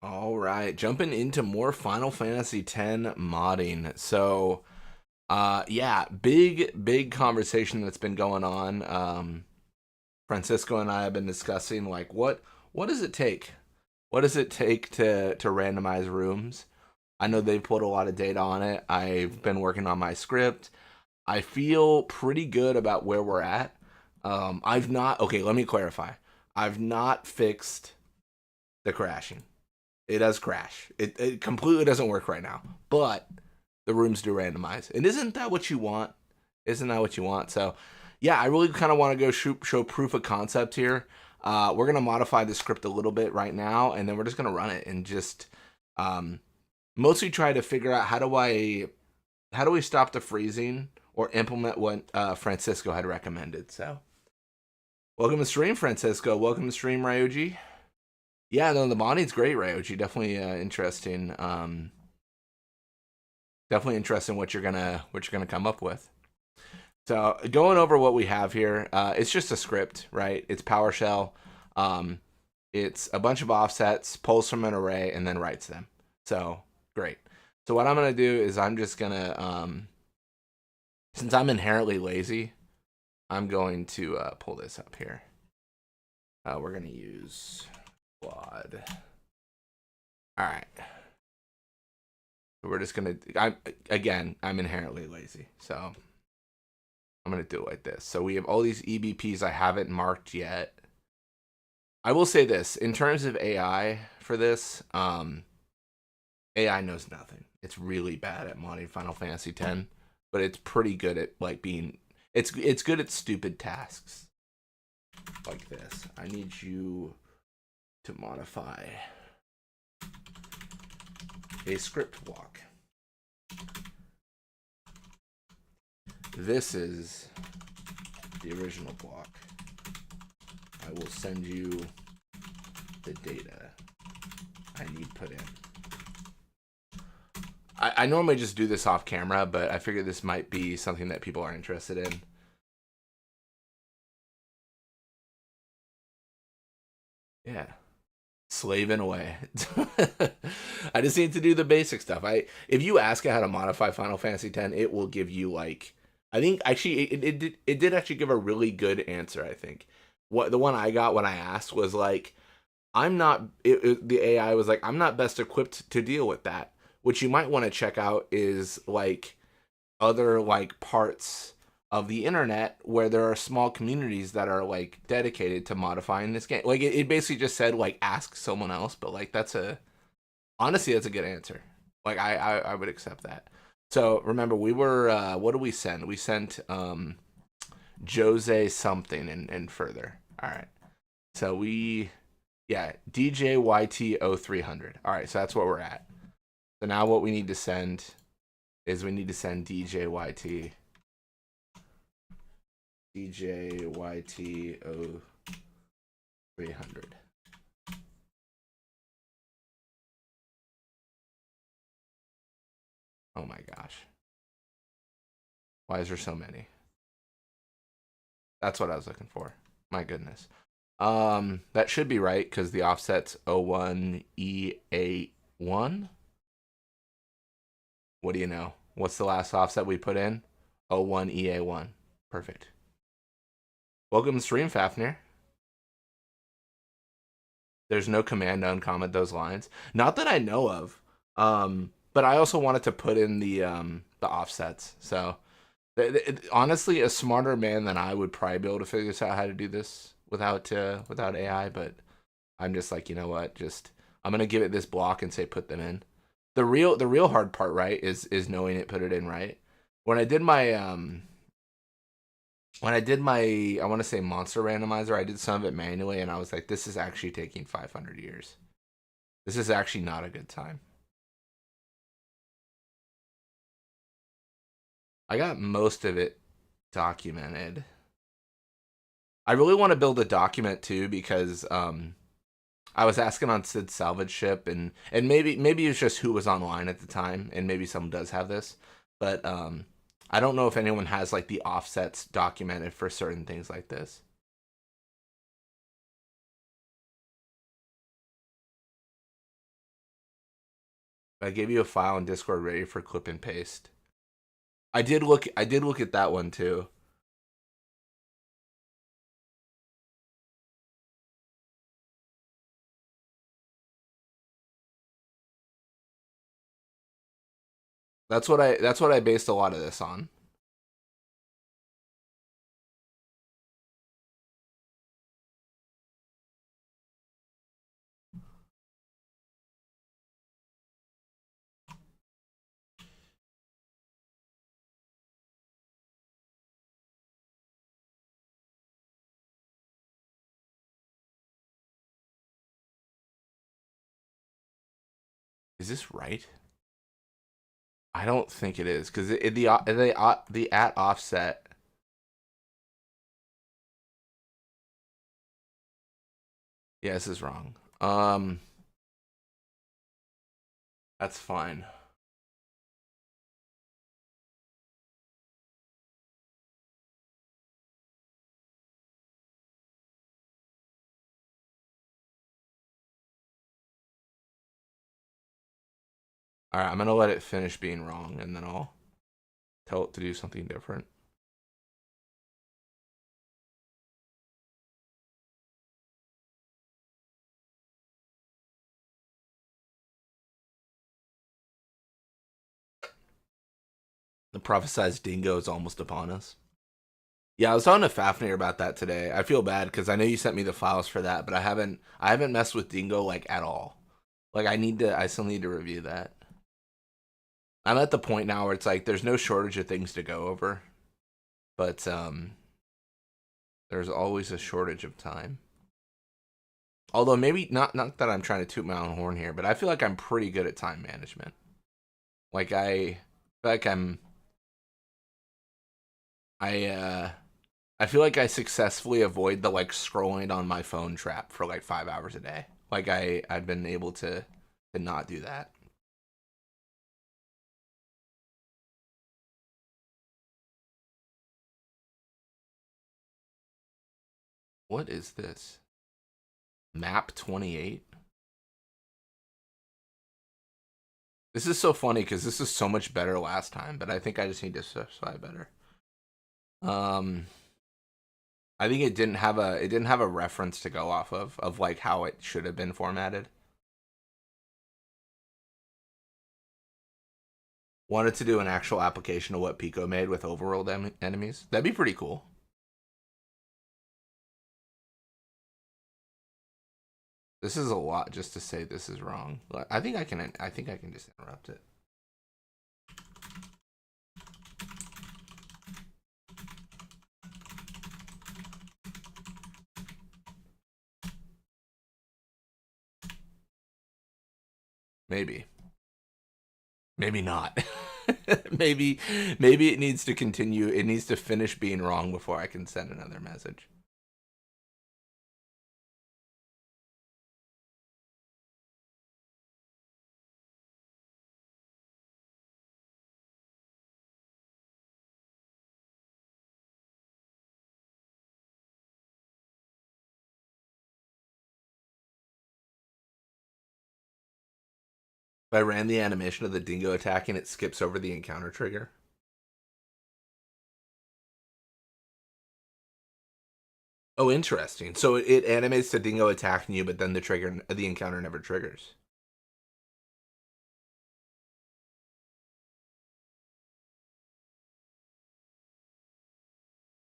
All right, jumping into more Final Fantasy X modding. So, yeah, big conversation that's been going on. Francisco and I have been discussing like what does it take? What does it take to randomize rooms? I know they've put a lot of data on it. I've been working on my script. I feel pretty good about where we're at. I've not okay. Let me clarify. I've not fixed the crashing. It does crash. It completely doesn't work right now. But the rooms do randomize. And isn't that what you want? Isn't that what you want? So, yeah, I really kind of want to go show proof of concept here. We're going to modify the script a little bit right now, and then we're just going to run it and just um, mostly try to figure out how do we stop the freezing or implement what Francisco had recommended. So, welcome to stream, Francisco. Welcome to stream, Ryuji. Yeah, no, the modding's great, Ryoji. Definitely interesting. Definitely interesting what you're gonna come up with. So going over what we have here, it's just a script, right? It's PowerShell. Um, it's a bunch of offsets, pulls from an array, and then writes them. So great. So what I'm gonna do is I'm just gonna, since I'm inherently lazy, I'm going to pull this up here. We're gonna use quad. All right. We're just gonna. I'm inherently lazy, so I'm gonna do it like this. So we have all these EBPs I haven't marked yet. I will say this in terms of AI for this. AI knows nothing. It's really bad at modding Final Fantasy X, but it's pretty good at like being. It's good at stupid tasks like this. I need you to modify a script block. This is the original block. I will send you the data I need put in. I normally just do this off camera, but I figured this might be something that people are interested in. Yeah. Slaving away. I just need to do the basic stuff. If you ask it how to modify Final Fantasy X, it will give you like I think actually it did actually give a really good answer. I think what the one I got when I asked was like I'm not the AI was like I'm not best equipped to deal with that. What you might want to check out is like other like parts of the internet where there are small communities that are like dedicated to modifying this game. Like it basically just said like ask someone else, but like honestly that's a good answer. Like I would accept that. So remember we were what did we send? We sent Jose something and further. All right. So yeah, DJYT0300. All right, so that's what we're at. So now what we need to send is we need to send DJYT DJYT 0300. Oh my gosh. Why is there so many? That's what I was looking for. My goodness. That should be right because the offset's 01E81. What do you know? What's the last offset we put in? 01EA1. Perfect. Welcome to stream, Fafnir. There's no command to uncomment those lines. Not that I know of. But I also wanted to put in the offsets. So honestly, a smarter man than I would probably be able to figure out how to do this without AI. But I'm just like, you know what? Just I'm gonna give it this block and say put them in. The real hard part, right, is knowing it, put it in right. When I did my I want to say monster randomizer, I did some of it manually, and I was like, this is actually taking 500 years. This is actually not a good time. I got most of it documented. I really want to build a document too because I was asking on Sid's salvage ship and maybe it's just who was online at the time and maybe someone does have this, but I don't know if anyone has like the offsets documented for certain things like this. I gave you a file in Discord ready for clip and paste. I did look at that one too. That's what I based a lot of this on. Is this right? I don't think it is because the at offset. Yeah, this is wrong. That's fine. All right, I'm gonna let it finish being wrong, and then I'll tell it to do something different. The prophesized dingo is almost upon us. Yeah, I was talking to Fafnir about that today. I feel bad because I know you sent me the files for that, but I haven't messed with dingo like at all. Like I still need to review that. I'm at the point now where it's like there's no shortage of things to go over, but there's always a shortage of time. Although maybe not that I'm trying to toot my own horn here, but I feel like I'm pretty good at time management. Like I feel like I feel like I successfully avoid the like scrolling on my phone trap for like 5 hours a day. Like I've been able to not do that. What is this? Map 28? This is so funny because this is so much better last time, but I think I just need to specify better. Um, I think it didn't have a reference to go off of like how it should have been formatted. Wanted to do an actual application of what Pico made with overworld enemies. That'd be pretty cool. This is a lot just to say this is wrong. I think I can. I think I can just interrupt it. Maybe. Maybe not. maybe maybe it needs to continue. It needs to finish being wrong before I can send another message. If I ran the animation of the dingo attacking, it skips over the encounter trigger. Oh, interesting. So it animates the dingo attacking you, but then the encounter never triggers.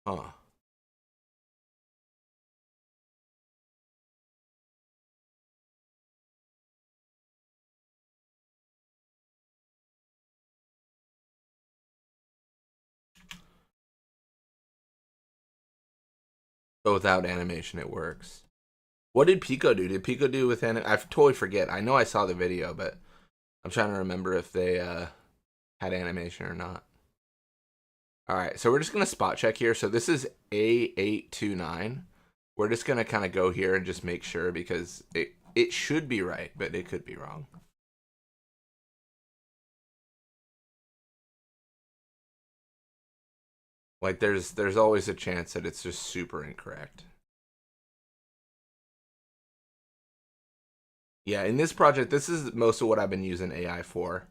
Huh. But without animation, it works. What did Pico do? Did Pico do with I totally forget. I know I saw the video, but I'm trying to remember if they had animation or not. All right, so we're just gonna spot check here. So this is A829. We're just gonna kind of go here and just make sure because it should be right, but it could be wrong. Like there's always a chance that it's just super incorrect. Yeah, in this project, this is most of what I've been using AI for.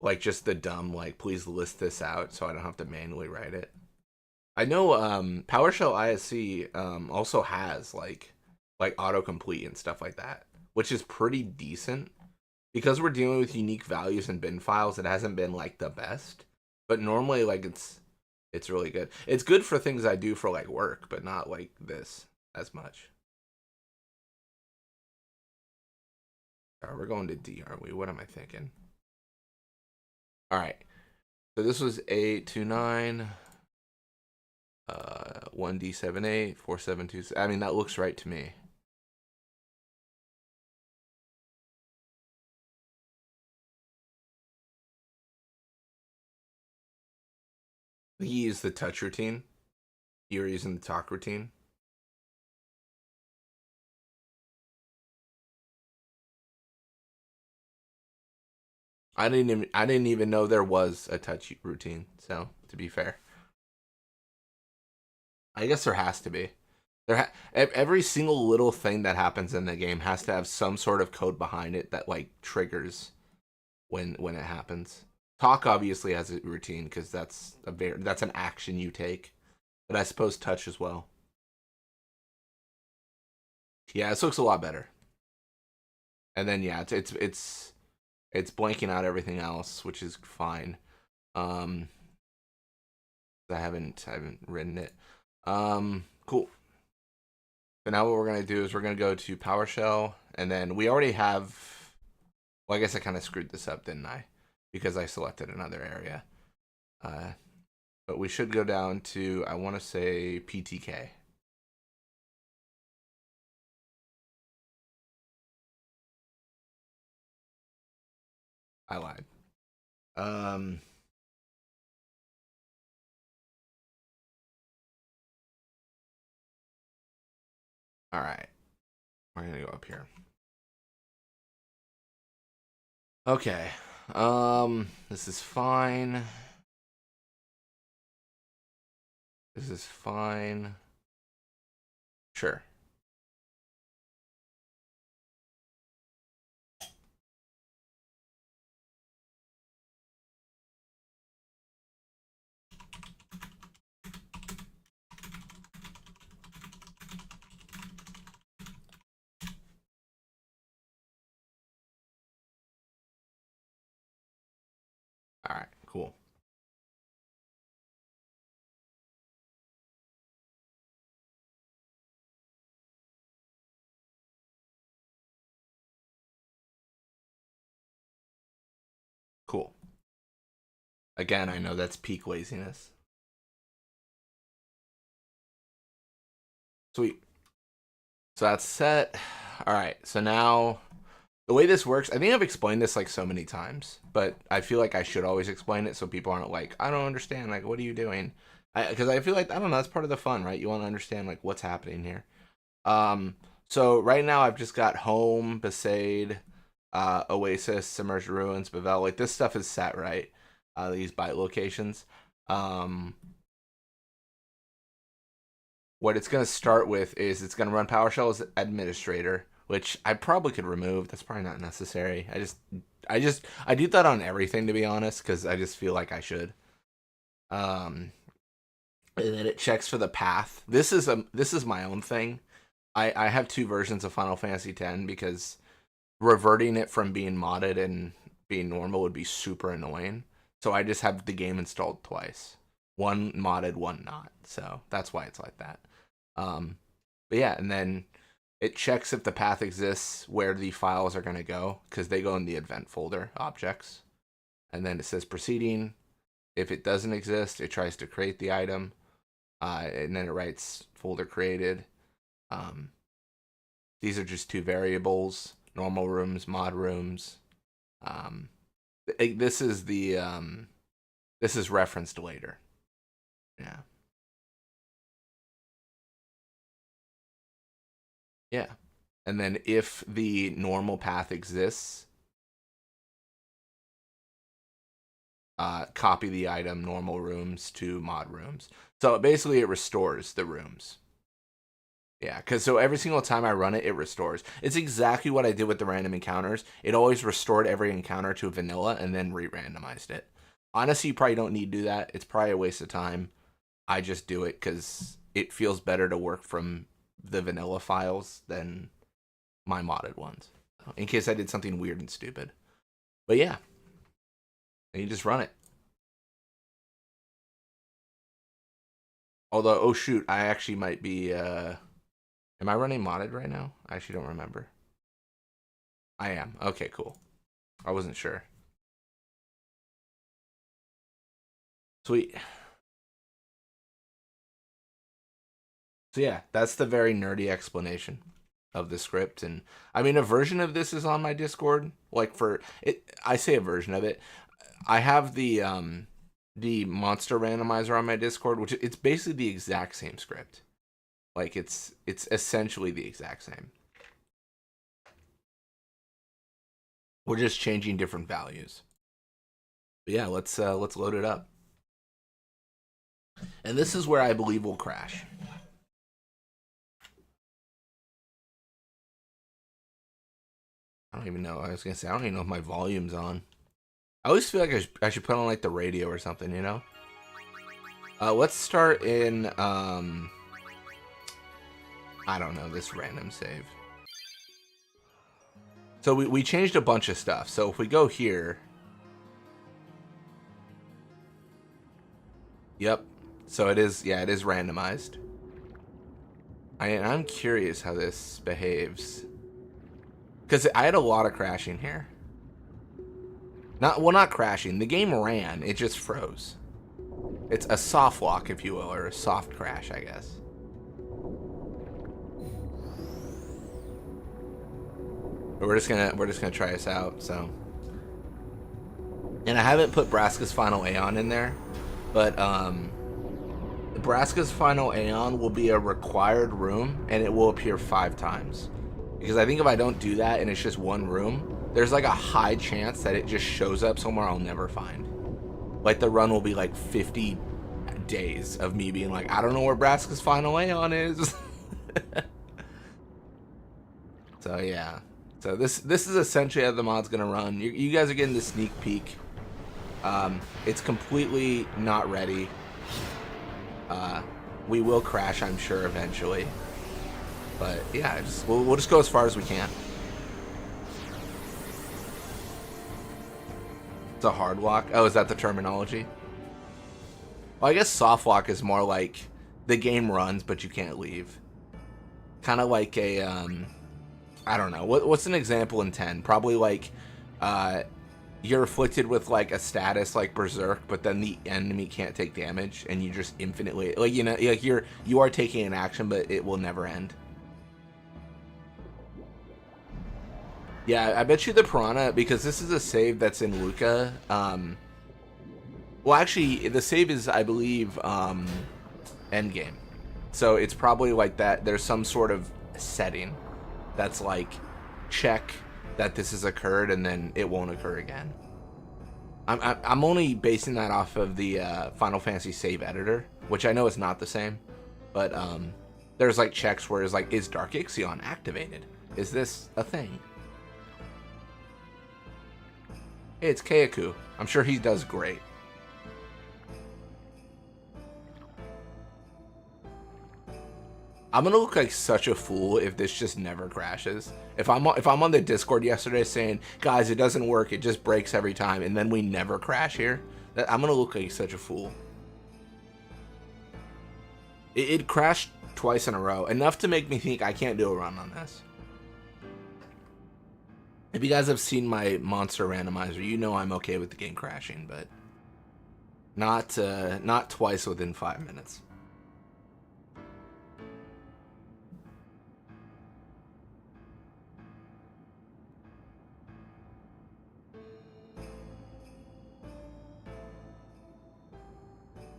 Like just the dumb, like, please list this out so I don't have to manually write it. I know PowerShell ISC also has like autocomplete and stuff like that, which is pretty decent. Because we're dealing with unique values and bin files, it hasn't been like the best. But normally like it's really good. It's good for things I do for like work, but not like this as much. All right, we're going to D, aren't we? What am I thinking? All right. So this was 829 1D78 4726. I mean, that looks right to me. He used the touch routine. You were using the talk routine. I didn't even know there was a touch routine. So to be fair, I guess there has to be. Every single little thing that happens in the game has to have some sort of code behind it that like triggers when it happens. Talk obviously has a routine because that's an action you take, but I suppose touch as well. Yeah, this looks a lot better. And then yeah, it's blanking out everything else, which is fine. Um, I haven't written it. Cool. So now what we're gonna do is we're gonna go to PowerShell, and then we already have. Well, I guess I kind of screwed this up, didn't I? Because I selected another area. Uh, but we should go down to, I want to say PTK. I lied. Um, all right. We're gonna go up here. Okay. This is fine. This is fine. Sure. All right. Cool. Cool. Again, I know that's peak laziness. Sweet. So that's set. All right. So now the way this works, I think I've explained this like so many times, but I feel like I should always explain it so people aren't like, I don't understand. Like, what are you doing? Because I feel like I don't know. That's part of the fun, right? You want to understand like what's happening here. Um. So right now I've just got home, Besaid, Oasis, Submerged Ruins, Bavel. Like this stuff is set right. These byte locations. Um. What it's going to start with is it's going to run PowerShell as administrator, which I probably could remove. That's probably not necessary. I do that on everything to be honest, because I just feel like I should. Um, and then it checks for the path. This is my own thing. I have two versions of Final Fantasy X because reverting it from being modded and being normal would be super annoying. So I just have the game installed twice. One modded, one not. So that's why it's like that. Um, but yeah, and then it checks if the path exists where the files are going to go because they go in the event folder objects. And then it says proceeding. If it doesn't exist, it tries to create the item. And then it writes folder created. Um, these are just two variables: normal rooms, mod rooms. Um, this is this is referenced later. Yeah. Yeah. And then if the normal path exists, copy the item normal rooms to mod rooms. So basically, it restores the rooms. Yeah, because so every single time I run it, it restores. It's exactly what I did with the random encounters. It always restored every encounter to vanilla and then re-randomized it. Honestly, you probably don't need to do that. It's probably a waste of time. I just do it because it feels better to work from the vanilla files than my modded ones. In case I did something weird and stupid. But yeah, and you just run it. Although, oh shoot, I actually might be, am I running modded right now? I actually don't remember. I am. Okay, cool. I wasn't sure. Sweet. So yeah, that's the very nerdy explanation of the script. And I mean, a version of this is on my Discord. Like for it, I say a version of it. I have the monster randomizer on my Discord, which it's basically the exact same script. Like it's essentially the exact same. We're just changing different values. But yeah, let's load it up. And this is where I believe we'll crash. I don't even know. I was gonna say I don't even know if my volume's on. I always feel like I should put on like the radio or something, you know? Let's start in I don't know, this random save. So we changed a bunch of stuff. So if we go here, yep. So it is, yeah, it is randomized. I'm curious how this behaves. Because I had a lot of crashing here. Not crashing. The game ran. It just froze. It's a soft lock, if you will, or a soft crash, I guess. But we're just gonna try this out. So, and I haven't put Braska's Final Aeon in there, but Braska's Final Aeon will be a required room, and it will appear 5 times. Because I think if I don't do that and it's just one room, there's like a high chance that it just shows up somewhere I'll never find. Like the run will be like 50 days of me being like, I don't know where Braska's Final Aeon is. So yeah. So this is essentially how the mod's gonna run. You guys are getting the sneak peek. It's completely not ready. We will crash, I'm sure, eventually. But yeah, we'll just go as far as we can. It's a hard lock. Oh, is that the terminology? Well, I guess soft lock is more like the game runs, but you can't leave. Kind of like a, I don't know. What's an example in 10? Probably like, you're afflicted with like a status like Berserk, but then the enemy can't take damage, and you just infinitely, like, you know, like you are taking an action, but it will never end. Yeah, I bet you the Piranha, because this is a save that's in Luca. Well, actually, the save is, I believe, endgame. So it's probably like that. There's some sort of setting that's like, check that this has occurred, and then it won't occur again. I'm only basing that off of the Final Fantasy save editor, which I know is not the same. But there's like checks where it's like, is Dark Ixion activated? Is this a thing? Hey, it's Keiku. I'm sure he does great. I'm gonna look like such a fool if this just never crashes. If I'm on the Discord yesterday saying, guys, it doesn't work, it just breaks every time, and then we never crash here, I'm gonna look like such a fool. It crashed twice in a row, enough to make me think I can't do a run on this. If you guys have seen my monster randomizer, you know I'm okay with the game crashing, but not twice within 5 minutes.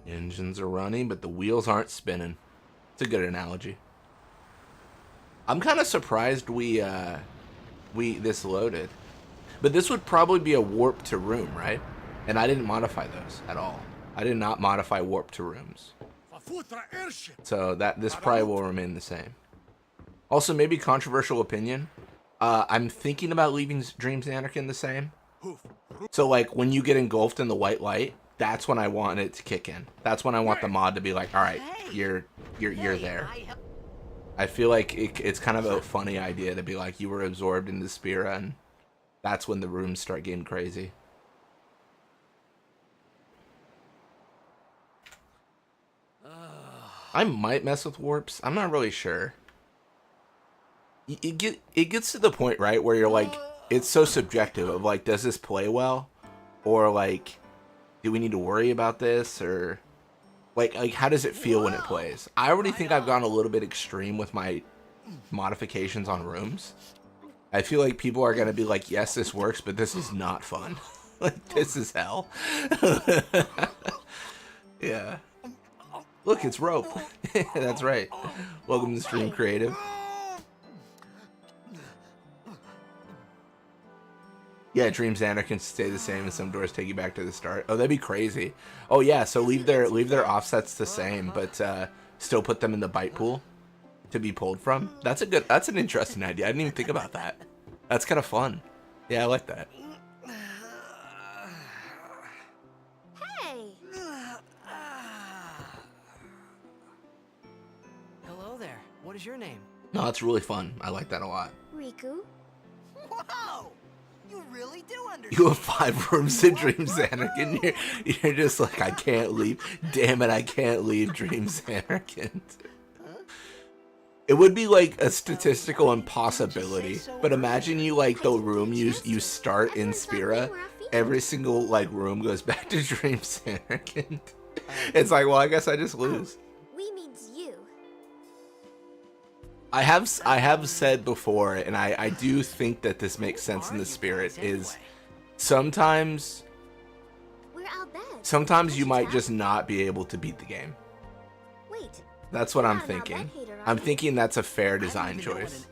Engines are running, but the wheels aren't spinning. It's a good analogy. I'm kind of surprised we this loaded. But this would probably be a warp to room, right? And I didn't modify those at all. I did not modify warp to rooms. So this probably will remain the same. Also, maybe controversial opinion. I'm thinking about leaving Dreams Anarchy the same. So, like, when you get engulfed in the white light, that's when I want it to kick in. That's when I want the mod to be like, all right, you're there. I feel like it's kind of a funny idea to be like, you were absorbed in the Spira, and that's when the rooms start getting crazy. I might mess with warps. I'm not really sure. It gets to the point, right, where you're like, it's so subjective of like, does this play well, or like, do we need to worry about this, or like how does it feel when it plays? I already think I've gone a little bit extreme with my modifications on rooms. I feel like people are gonna be like, yes, this works, but this is not fun. Like, this is hell. Yeah. Look, it's rope. That's right. Welcome to Stream Creative. Yeah, Dreams Anarchy can stay the same, and some doors take you back to the start. Oh, that'd be crazy. Oh yeah, so leave their offsets the same, but still put them in the bite pool to be pulled from. That's an interesting idea. I didn't even think about that. That's kind of fun. Yeah, I like that. Hey. Hello there. What is your name? No, it's really fun. I like that a lot. Riku. Whoa! You really do understand. You have 5 rooms in Dreams Anarchy, and you're just like, I can't leave. Damn it, I can't leave Dreams Anarchy. It would be like a statistical impossibility, but imagine you like the room you start in Spira, every single like room goes back to Dreams Anarchy. It's like, well, I guess I just lose. We means you. I have said before, and I do think that this makes sense in the spirit, is sometimes you might just not be able to beat the game. Wait. That's what I'm thinking. I'm thinking that's a fair design choice.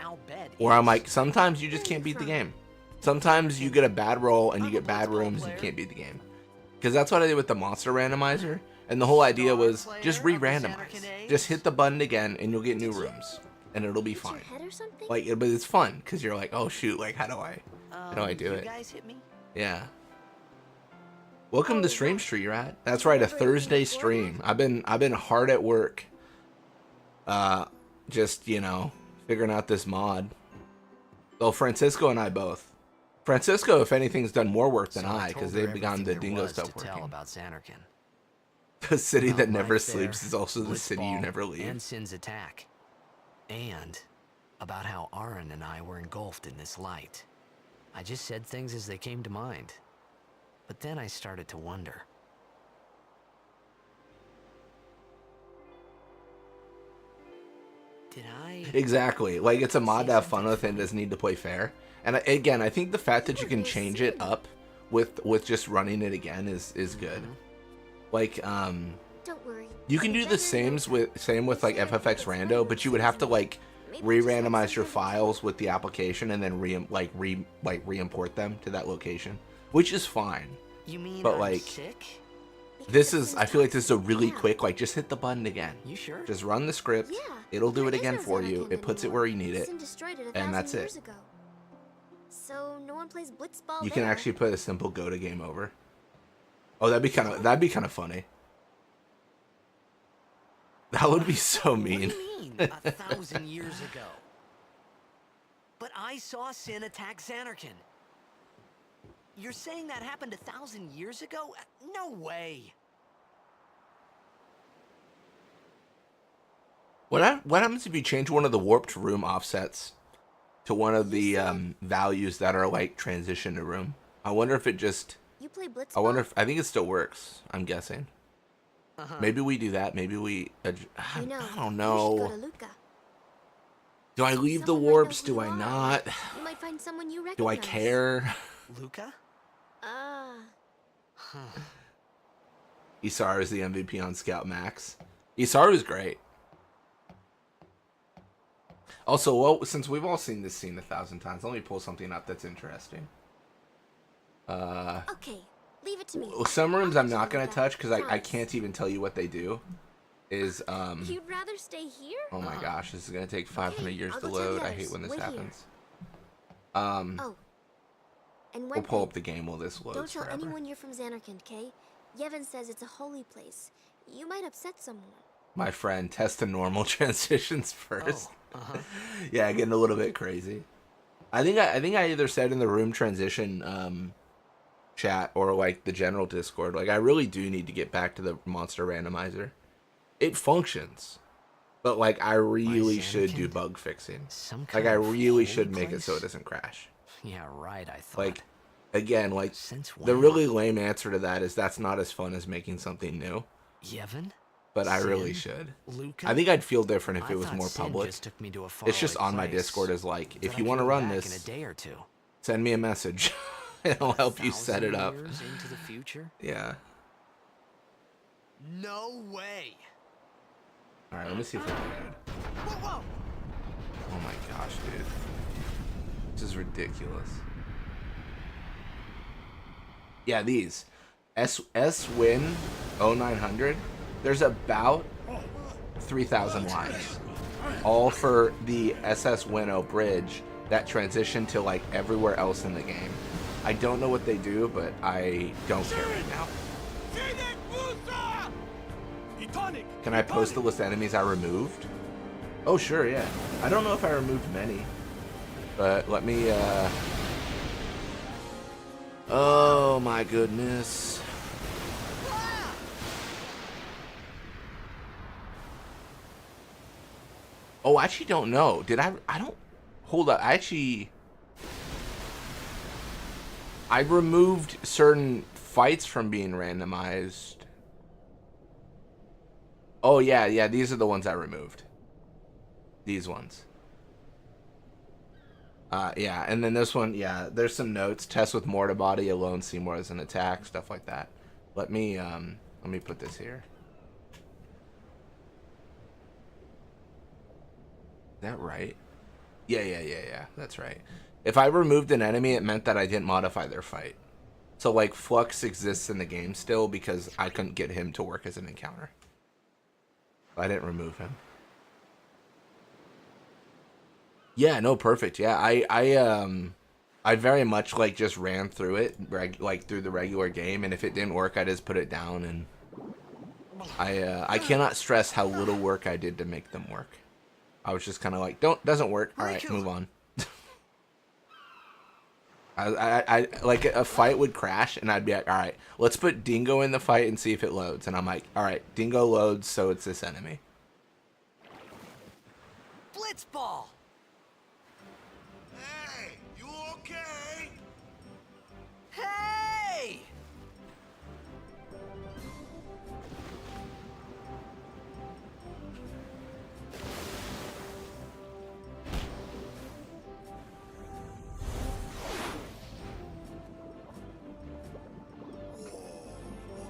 Or I'm like, sometimes you just can't beat the game. Sometimes you get a bad roll and you get bad rooms and you can't beat the game. Because that's what I did with the monster randomizer. And the whole idea was just re-randomize. Just hit the button again and you'll get new rooms. And it'll be fine. Like, but it's fun because you're like, oh shoot, like how do I do it? Yeah. Welcome to Stream Street, you're at. That's right, a Thursday stream. I've been hard at work. Just, you know, figuring out this mod. Well, Francisco and I both. Francisco, if anything's done more work than I, because they've begun the dingo stuff working. The city that never sleeps is also the city you never leave. And Sin's attack. And about how Aaron and I were engulfed in this light. I just said things as they came to mind. But then I started to wonder. Did I... Exactly. Like, it's a mod to have fun with and doesn't need to play fair. And again, I think the fact that you can change it up with just running it again is good. Like, Don't worry. you can do the same with like FFX Rando, but you would have to like re-randomize your files with the application and then re-import them to that location, which is fine. You mean but I'm like sick? this is, I feel like this is a really quick, like just hit the button again. You sure? Just run the script. It'll do it again for you. It puts it where you need it, and that's it. So no one plays blitzball. You can actually put a simple go to game over. Oh, that'd be kind of funny. That would be so mean. What do you mean, 1,000 years ago? But I saw Sin attack Xanarkin. You're saying that happened 1,000 years ago? No way. What happens if you change one of the warped room offsets to one of the values that are like transition to room? I wonder if it just... You play blitzball? I think it still works. I'm guessing. Maybe we do that. Maybe we... I don't know. Do I leave the warps? Do I not? You might find someone you recognize. Do I care? Luca? Isara is the MVP on Scout Max. Isara is great. Also, well, since we've all seen this scene 1,000 times, let me pull something up that's interesting. Okay, leave it to me. Some rooms I'm not going to touch because I can't even tell you what they do. is You'd rather stay here? oh my gosh, this is gonna take 500 years I'll to go tell the load. I others. hate when this Wait here. happens. Oh, and We'll one pull thing. up the game while this Don't loads tell forever. anyone you're from Xanarkand, okay? Yevon says it's a holy place. You might upset someone. My friend, test the normal transitions first. Oh, uh-huh. Yeah, getting a little bit crazy. I think I either said in the room transition chat or like the general Discord, like I really do need to get back to the monster randomizer. It functions, but like I really should do bug fixing. Like I really should make it so it doesn't crash. Yeah, right, I thought. Like again, like Since the when? really lame answer to that is that's not as fun as making something new. Yevon? But I really Sin? should. Luca? I think I'd feel different if I it was thought more Sin public. just took me to a It's just faraway on my place Discord as like, that if I you could want to go run back this, in a day or two. send me a message and I'll help you set it 1,000 up. years into the future? Yeah. No way. All right, let me see if I can get it. Whoa, whoa. Oh my gosh, dude. This is ridiculous. Yeah, these. S-Win 0900. There's about 3,000 lines. All for the SS Winnow bridge that transition to like everywhere else in the game. I don't know what they do, but I don't care right now. Can I post the list of enemies I removed? Oh, sure, yeah. I don't know if I removed many. But let me, oh my goodness. Oh, I actually don't know. Did I don't... Hold up. I removed certain fights from being randomized. Oh, yeah, these are the ones I removed. These ones. Yeah, and then this one, yeah, there's some notes. Test with mortar body alone, Seymour as an attack, stuff like that. Let me put this here. Is that right? Yeah, that's right. If I removed an enemy, it meant that I didn't modify their fight. So, like, Flux exists in the game still because I couldn't get him to work as an encounter. I didn't remove him. Yeah, no, perfect. Yeah, I very much like just ran through it, like through the regular game, and if it didn't work, I just put it down. And I cannot stress how little work I did to make them work. I was just kind of like, doesn't work. All right, move on. I like a fight would crash, and I'd be like, all right, let's put Dingo in the fight and see if it loads. And I'm like, all right, Dingo loads, so it's this enemy. Blitzball. Hey, you okay? Hey!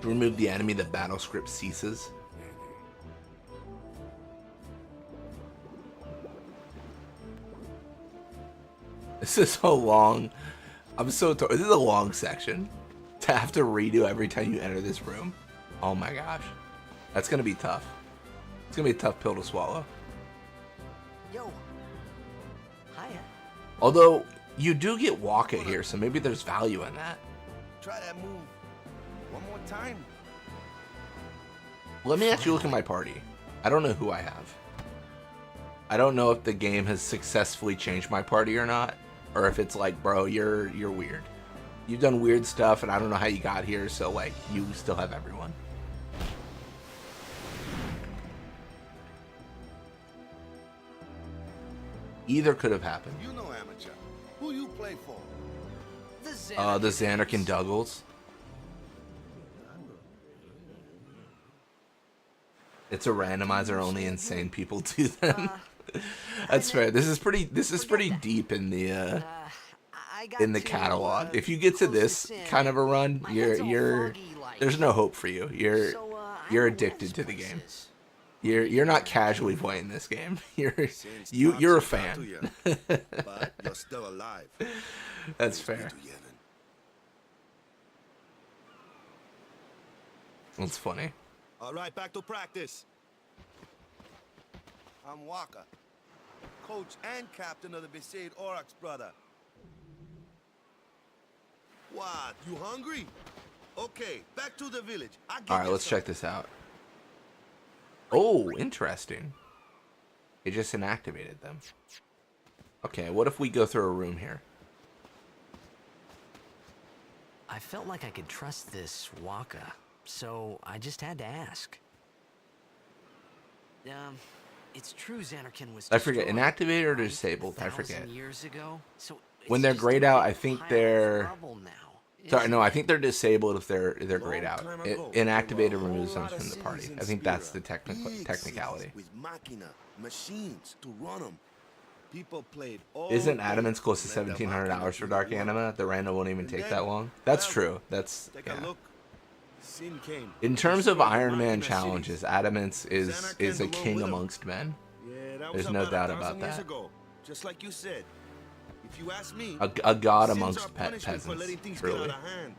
To remove the enemy, the battle script ceases. This is so long. I'm so this is a long section to have to redo every time you enter this room. Oh my gosh, that's gonna be tough. It's gonna be a tough pill to swallow. Yo. Hiya. Although you do get Waka here, so maybe there's value in that. Try that move one more time. Let me actually look at my party. I don't know who I have. I don't know if the game has successfully changed my party or not, or if it's like, bro, you're weird. You've done weird stuff, and I don't know how you got here, so like you still have everyone. Either could have happened. You know amateur. Who you play for? The Xanarkand Dougals. It's a randomizer. Only insane people do them. That's fair. This is pretty deep in the catalog. If you get to this kind of a run, there's no hope for you. You're addicted to the game. You're not casually playing this game. You're a fan. But you're still alive. That's fair. That's funny. All right, back to practice. I'm Waka, coach and captain of the Besaid Aurochs, brother. What? You hungry? Okay, back to the village. All right, let's check this out. Oh, interesting. It just inactivated them. Okay, what if we go through a room here? I felt like I could trust this Waka, so I just had to ask. It's true Xanarkin was I forget, destroyed inactivated or disabled? I 1,000 forget. years ago, so When it's they're just grayed a out, big I think pile of they're... rubble now, Sorry, isn't no, I it? think they're disabled if they're grayed out. Long time ago, Inactivated there were a removes them whole lot from of the party. cities in I think that's the Spira. Big technicality. cities with machina, machines to run them. People played all Isn't day, Adamant's close to let the $1,700 machina for do Dark the work. Anima? The random won't even And take then, that long? That's well, true. That's, Take yeah. a look. Sin came. In terms of Destroyed the Iron Man machina challenges, cities. Adamant's is Xanarkin a along king with him. amongst men. Yeah, that There's was no about doubt 1,000 about years that. ago. Just like you said. If you ask me, A god sins amongst are punishment for letting peasants, things get out really. of hand.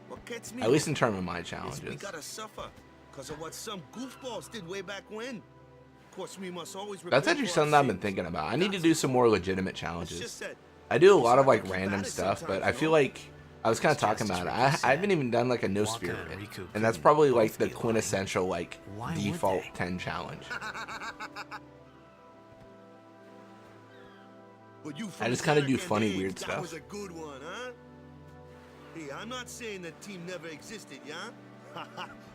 What gets me At least in though, terms of my is we challenges. gotta suffer because of what some goofballs did way back when. Of course, we must always That's repent actually for our something I've been sins. thinking about. I need to That's do some all. more legitimate It's challenges. just that I do a we lot of suck like and keep random at it stuff, but sometimes, I you feel know? like I was kind of It's talking just about it. as I Riku haven't said. even done like a no Waka spirit, and Riku and that's couldn't probably like both the be lying. quintessential like Why would default they? 10 challenge. But you I from just kinda do Xanarkin funny, days, weird that stuff. was a good one, huh? Hey, I'm not saying that team never existed, yeah?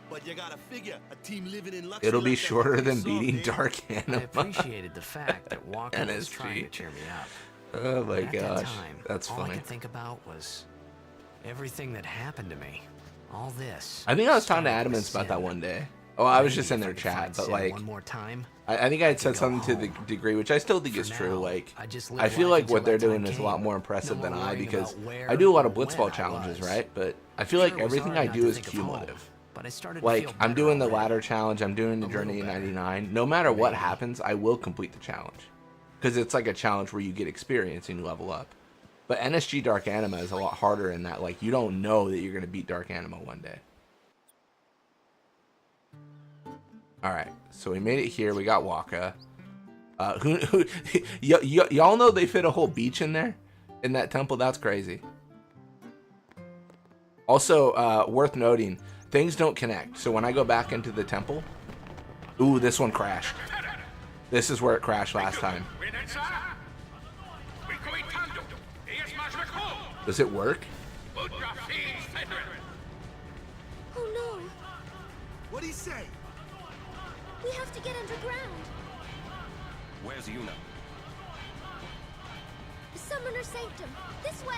But you gotta figure a team living in luxury. It'll be like that shorter must be than soft, beating eh? Dark I Anima. appreciated the fact that Waka was NSG. trying to cheer me up. Oh my But at that gosh, time, that's all I funny. could think about was everything that happened to me. All this. I think I was talking to started with Adamance about that Sin. one day. Oh, I was Maybe just in if I their could chat, find but Sin like, one more time, I think I had could said go something to the home. degree, which I still think For is true. now, Like, I just live I feel life like what until they're that time doing is a came. lot more impressive No than more I, worrying because about where I do a lot or of blitzball when I challenges, was. right? But I feel like Sure, it was everything hard I not do to is think of home, cumulative. but I started to Like, feel I'm better doing the already. ladder challenge, I'm doing the A Journey in little better. 99. No matter what Maybe. happens, I will complete the challenge. Because it's like a challenge where you get experience and you level up. But NSG Dark Anima is a lot harder in that, like, you don't know that you're going to beat Dark Anima one day. Alright, so we made it here. We got Waka. Y'all know they fit a whole beach in there? In that temple? That's crazy. Also, worth noting, things don't connect. So when I go back into the temple... Ooh, this one crashed. This is where it crashed last time. Does it work? Oh no! What'd he say? We have to get underground. Where's Yuna? Summoner Sanctum. This way.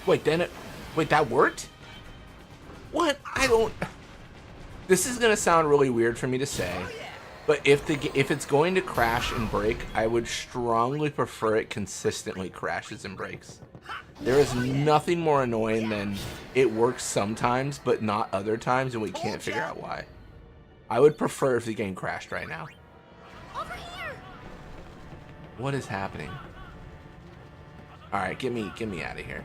Wait, wait, that worked? What? I don't... This is gonna sound really weird for me to say, but if it's going to crash and break, I would strongly prefer it consistently crashes and breaks. There is nothing more annoying than it works sometimes, but not other times, and we can't figure out why. I would prefer if the game crashed right now. Over here. What is happening? All right, get me out of here.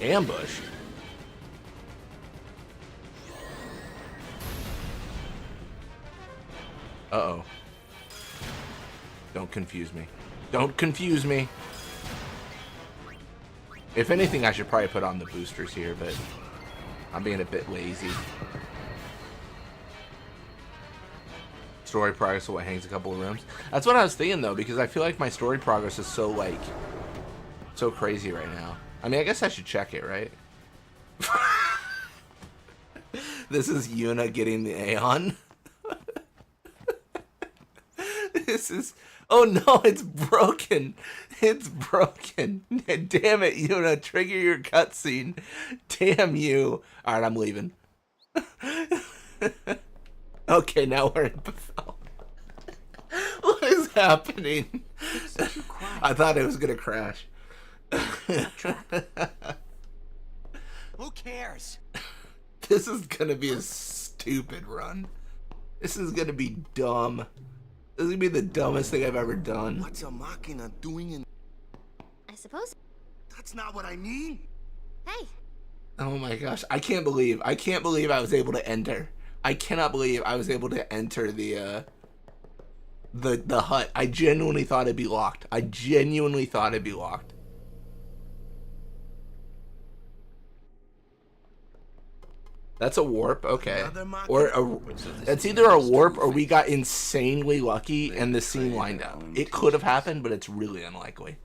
Ambush. Uh-oh. Don't confuse me. Don't confuse me. If anything, I should probably put on the boosters here, but I'm being a bit lazy. Story progress is what hangs a couple of rooms. That's what I was thinking, though, because I feel like my story progress is so, like, so crazy right now. I mean, I guess I should check it, right? This is Yuna getting the Aeon. This is... Oh no, it's broken. It's broken. Damn it, Yuna. Trigger your cutscene. Damn you. Alright, I'm leaving. Okay, now we're in Bethel. What is happening? I thought it was gonna crash. Who cares? This is gonna be a stupid run. This is gonna be dumb. This is gonna be the dumbest thing I've ever done. What's a machina doing in... I suppose. That's not what I mean. Hey, Oh my gosh, I can't believe I was able to enter. I cannot believe I was able to enter the hut. I genuinely thought it'd be locked. I genuinely thought it'd be locked. That's a warp, okay. That's either a warp or we got insanely lucky and the scene lined up. It could have happened, but it's really unlikely.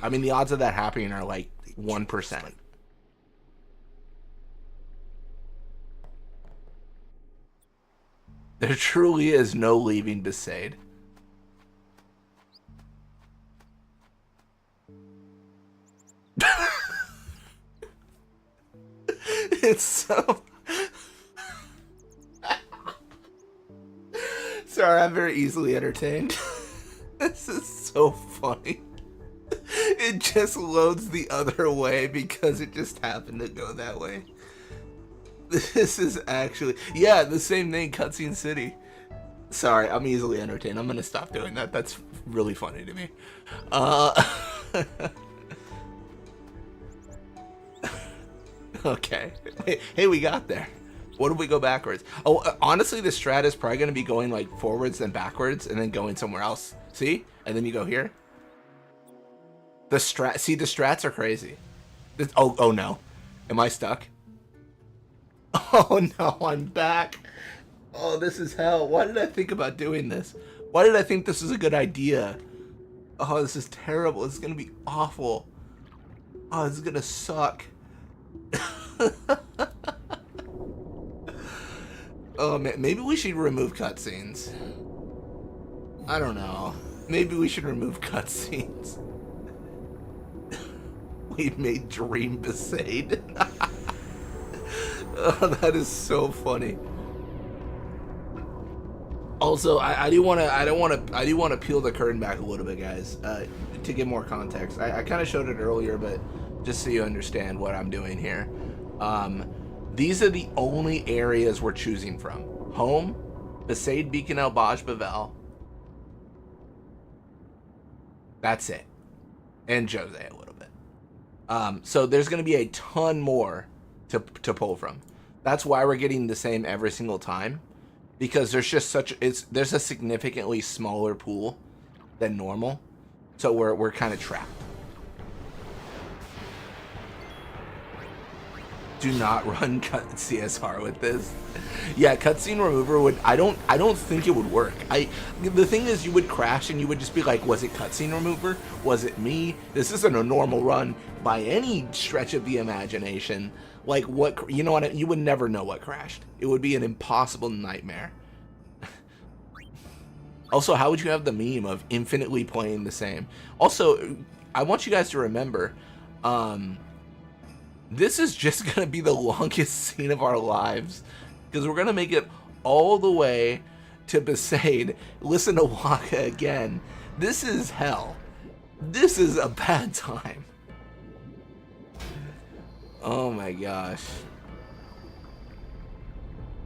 I mean, the odds of that happening are like 1%. There truly is no leaving Besaid. It's so... Sorry, I'm very easily entertained. This is so funny. It just loads the other way because it just happened to go that way. This is actually... Yeah, the same thing, Cutscene City. Sorry, I'm easily entertained. I'm gonna stop doing that. That's really funny to me. Okay. Hey, we got there. What if we go backwards? Oh, honestly, the strat is probably going to be going like forwards and backwards and then going somewhere else. See? And then you go here. The strats are crazy. Oh no. Am I stuck? Oh no, I'm back. Oh, this is hell. Why did I think about doing this? Why did I think this was a good idea? Oh, this is terrible. This is going to be awful. Oh, this is going to suck. Oh man, maybe we should remove cutscenes. I don't know. Maybe we should remove cutscenes. We made Dream Besaid. Oh, that is so funny. Also, I do want to peel the curtain back a little bit, guys, to give more context. I kind of showed it earlier, but just so you understand what I'm doing here. These are the only areas we're choosing from. Home, Besaid, Beacon El Baj Bavel. That's it. And Jose a little bit. So there's going to be a ton more to pull from. That's why we're getting the same every single time. Because there's just there's a significantly smaller pool than normal. So we're kind of trapped. Do not run CSR with this. Yeah, cutscene remover would. I don't think it would work. The thing is, you would crash and you would just be like, was it cutscene remover? Was it me? This isn't a normal run by any stretch of the imagination. Like what? You know what? You would never know what crashed. It would be an impossible nightmare. Also, how would you have the meme of infinitely playing the same? Also, I want you guys to remember. This is just going to be the longest scene of our lives because we're going to make it all the way to Besaid. Listen to Waka again. This is hell. This is a bad time. Oh my gosh.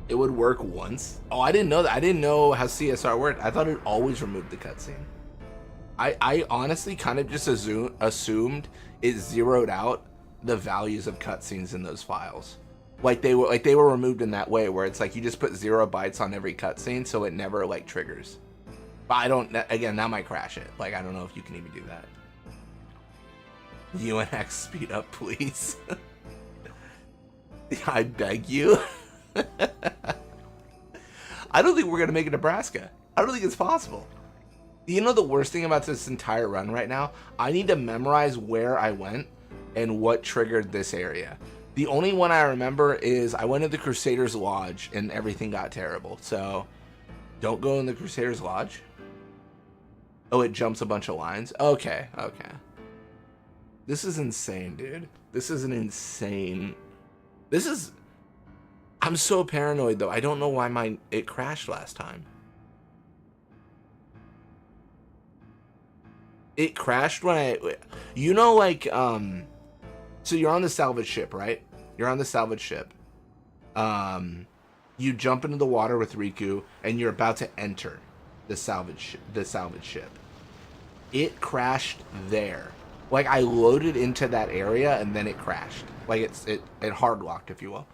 It would work once. Oh, I didn't know that. I didn't know how CSR worked. I thought it always removed the cutscene. I honestly kind of just assumed it zeroed out the values of cutscenes in those files. Like they were removed in that way where it's like you just put 0 bytes on every cutscene so it never like triggers. But I don't, again, that might crash it. Like I don't know if you can even do that. UNX speed up please. I beg you. I don't think we're gonna make it Nebraska. I don't think it's possible. You know the worst thing about this entire run right now? I need to memorize where I went and what triggered this area. The only one I remember is I went to the Crusaders Lodge and everything got terrible. So don't go in the Crusaders Lodge. Oh, it jumps a bunch of lines. Okay. This is insane, dude. This is an insane. I'm so paranoid though. I don't know why it crashed last time. It crashed when so you're on the salvage ship, right? You're on the salvage ship. You jump into the water with Riku and you're about to enter the salvage ship. It crashed there. Like I loaded into that area and then it crashed. Like it hard locked, if you will.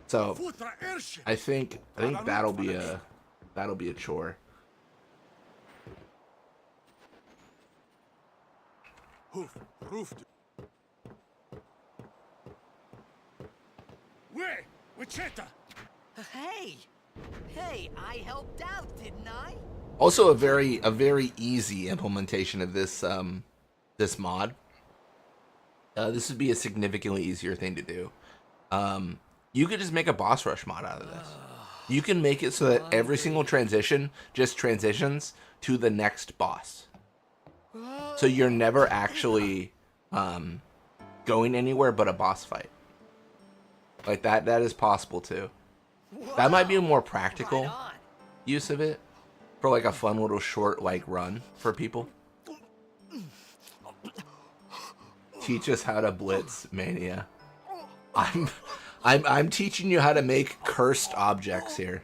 So I think that'll be a chore. Hey, I helped out, didn't I? Also, a very easy implementation of this this mod. This would be a significantly easier thing to do. You could just make a boss rush mod out of this. You can make it so that every single transition just transitions to the next boss. So you're never actually going anywhere but a boss fight. Like that is possible too. That might be a more practical use of it for like a fun little short like run for people. Teach us how to blitz, Mania. I'm teaching you how to make cursed objects here.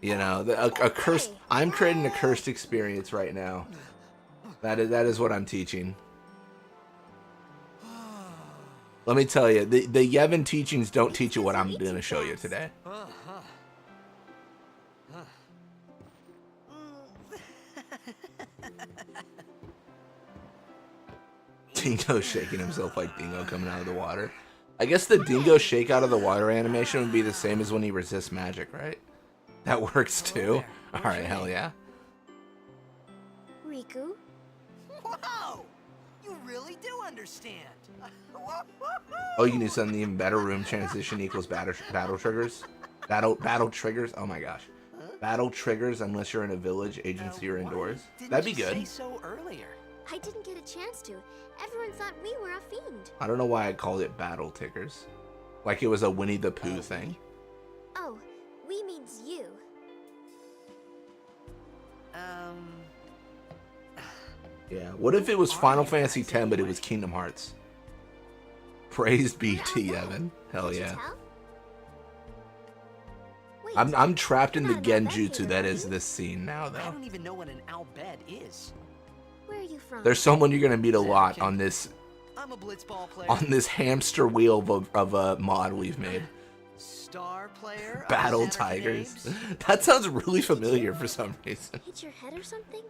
You know, a cursed. I'm creating a cursed experience right now. That is what I'm teaching. Let me tell you, the Yevon teachings don't teach you what I'm going to show you today. Dingo shaking himself like Dingo coming out of the water. I guess the Dingo shake out of the water animation would be the same as when he resists magic, right? That works too. Alright, hell yeah. Riku? Whoa! You really do understand. Oh, you can do something even better. Room transition equals battle triggers. Battle triggers. Oh my gosh. Battle triggers unless you're in a village, agency, or indoors. That'd be good. Say so earlier. I didn't get a chance to. Everyone thought we were a fiend. I don't know why I called it battle tickers. Like it was a Winnie the Pooh thing. Oh, we means you. Yeah. What if it was Final Fantasy X, but it was Kingdom Hearts? Praise be to Yevon. Hell yeah. Wait, I'm trapped in the you're not an genjutsu Albed that here, is are you? this scene now, I though. don't even know what an Albed is. Where are you from? There's someone you're gonna meet a lot on this I'm a blitzball player. on this hamster wheel of a mod we've made. Star player. of Battle Xanarkin Tigers. Apes. That sounds really familiar for some reason. Hit your head or something?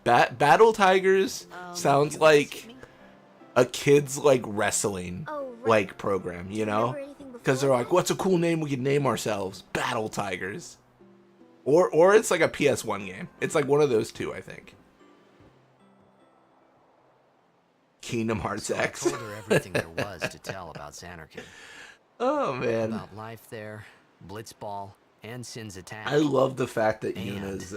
Battle Tigers sounds you like see me? a kid's like wrestling Oh, right. like program, you know? Remember anything Because they're before like, that? what's a cool name we could name ourselves? Battle Tigers. Or it's like a PS1 game. It's like one of those two, I think. Kingdom Hearts So I X. told her everything there was to tell about Xanarkin. Oh man. About life there, blitzball, and Sin's attack. I love the fact that And Yuna's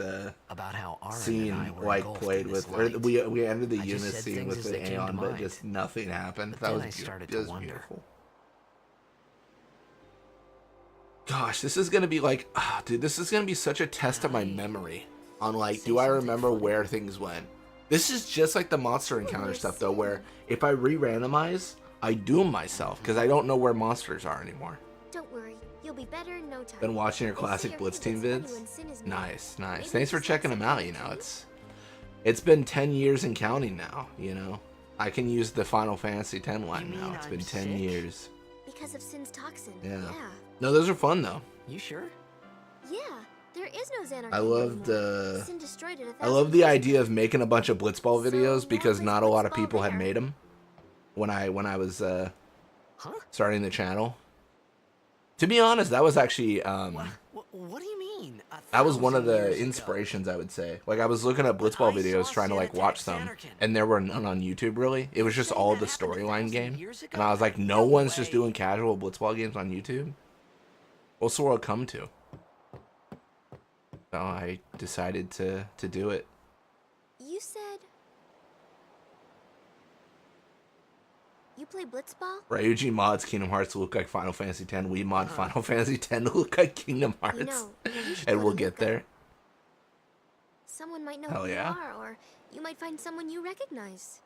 about how Aaron scene and I were like engulfed played in this with, or light. we ended the I just Yuna said scene things with as the they came to Aeon, but mind. just nothing happened. But That then was I started that to was wonder. beautiful. Gosh, this is gonna be like, dude, this is gonna be such a test of my memory on like, do I remember where things went? This is just like the monster encounter stuff though, where if I re-randomize, I doom myself because I don't know where monsters are anymore. Don't worry, you'll be better in no time. Been watching your We'll see classic your Blitz fingers Team funny vids. when Sin is mad. Nice, nice. Maybe Thanks for just checking like them out. You something know, to it's been 10 years and counting now. You know, I can use the Final Fantasy X line You now. mean It's I'm been 10 sick? years. Because of Sin's toxin. Yeah. Yeah. No, those are fun though. You sure? Yeah, there is no Xanarkin I loved anymore. Sin destroyed it I love the idea of making a bunch of Blitzball videos because not a lot of people had made them when I was starting the channel. To be honest, that was actually What do you mean? that was one of 1,000 the years ago? inspirations, I would say. Like I was looking at Blitzball I videos saw trying to Sin like watch attack them, Xanarkin. and there were none on YouTube really. It was just Saying all that the happened storyline 1,000 game, years ago? and I was like, no No one's just way. doing casual Blitzball games on YouTube. What's the world come to? So I decided to do it. You said you play Blitzball? Ryuji mods Kingdom Hearts to look like Final Fantasy X. We mod Final Fantasy X to look like Kingdom Hearts. You know, you should And go we'll to get Luca. there. Someone might know Hell who yeah. you are, or you might find someone you recognize.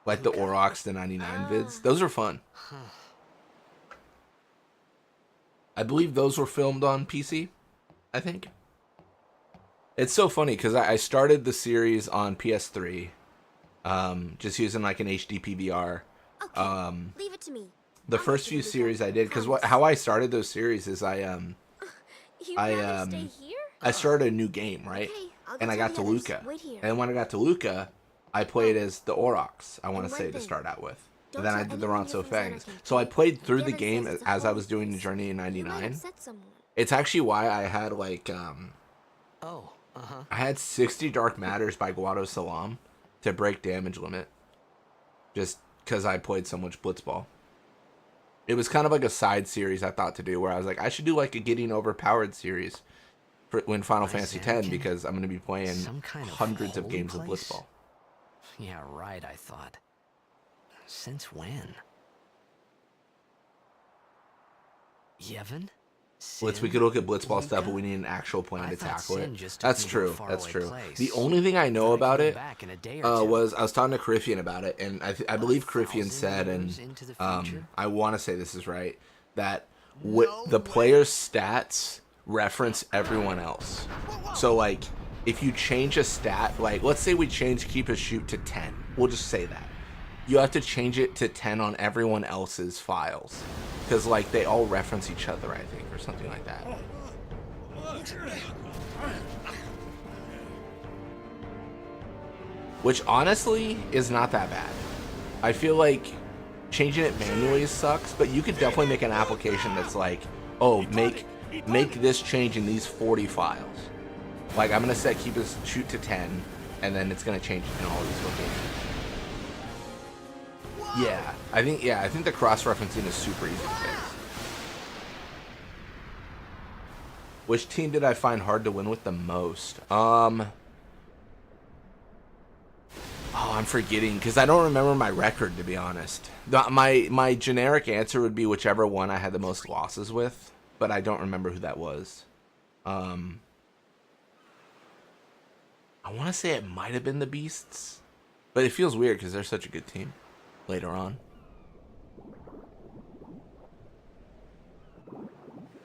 Like the Aurochs, the 99 vids. Those are fun. I believe those were filmed on PC, I think. It's so funny because I started the series on PS3. just using like an HD PVR. Okay, leave it to me. The I'll first get few you to series go. I did, because Promise. how I started those series is You'd I rather stay here? I started a new game, right? Okay, I'll go And I tell got the to others. Luca. Wait here. And when I got to Luca, I played as the Aurochs, I want And to one say, to thing, start out with. don't And then I tell did the anyone Ronso you're from Fangs. Xanarkand, So I okay? played through the Yevon game says it's a as I holy was doing the place. journey in You might 99. upset someone. It's actually why I had Oh, uh-huh. I had 60 Dark Matters by Guado Salam to break damage limit. Just because I played so much Blitzball. It was kind of like a side series I thought to do, where I was like, I should do like a getting overpowered series for when Final Fantasy X, because I'm going to be playing Some kind of hundreds of holy games of place? Blitzball. Yeah, right, I thought. Since when? Yevon? Blitz, we Sin? could look at Blitzball stuff, but Luca? we need an actual plan I to thought tackle Sin it. just took That's me to a true. That's faraway true. place. The only thing I know Thought I'd about come it back in a day or two. was I was talking to Cariffian about it, and I believe Cariffian 1,000 said, and years into the future? I want to say this is right, that No the way. player's stats reference everyone else. So like, if you change a stat, like let's say we change keep a shoot to 10, we'll just say that. You have to change it to 10 on everyone else's files, because like they all reference each other, I think, or something like that. Which honestly is not that bad. I feel like changing it manually sucks, but you could definitely make an application that's like, oh, make this change in these 40 files. Like I'm gonna set keep a shoot to 10, and then it's gonna change in all these locations. Yeah, I think the cross-referencing is super easy to fix. Which team did I find hard to win with the most? Oh, I'm forgetting because I don't remember my record, to be honest. My generic answer would be whichever one I had the most losses with, but I don't remember who that was. I want to say it might have been the Beasts, but it feels weird because they're such a good team later on.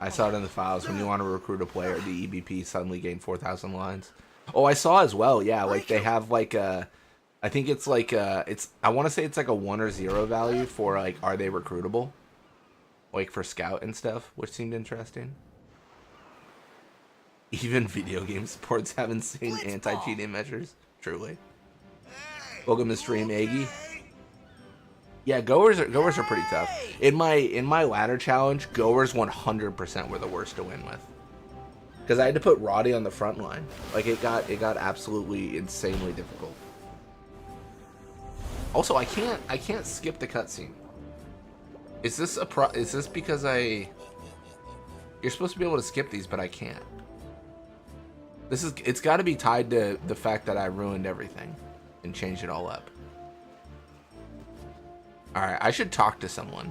I saw it in the files. When you want to recruit a player, the EBP suddenly gained 4,000 lines. Oh, I saw as well. Yeah, like they have like a, I think it's like I want to say it's like a 1 or 0 value for like, are they recruitable? Like for scout and stuff, which seemed interesting. Even video game sports have insane anti-cheating measures. Truly. Welcome to stream, Aggie. Yeah, goers are pretty tough. In my ladder challenge, goers 100% were the worst to win with. Because I had to put Roddy on the front line. Like it got absolutely insanely difficult. Also, I can't skip the cutscene. Is this because you're supposed to be able to skip these, but I can't. It's got to be tied to the fact that I ruined everything and changed it all up. All right, I should talk to someone,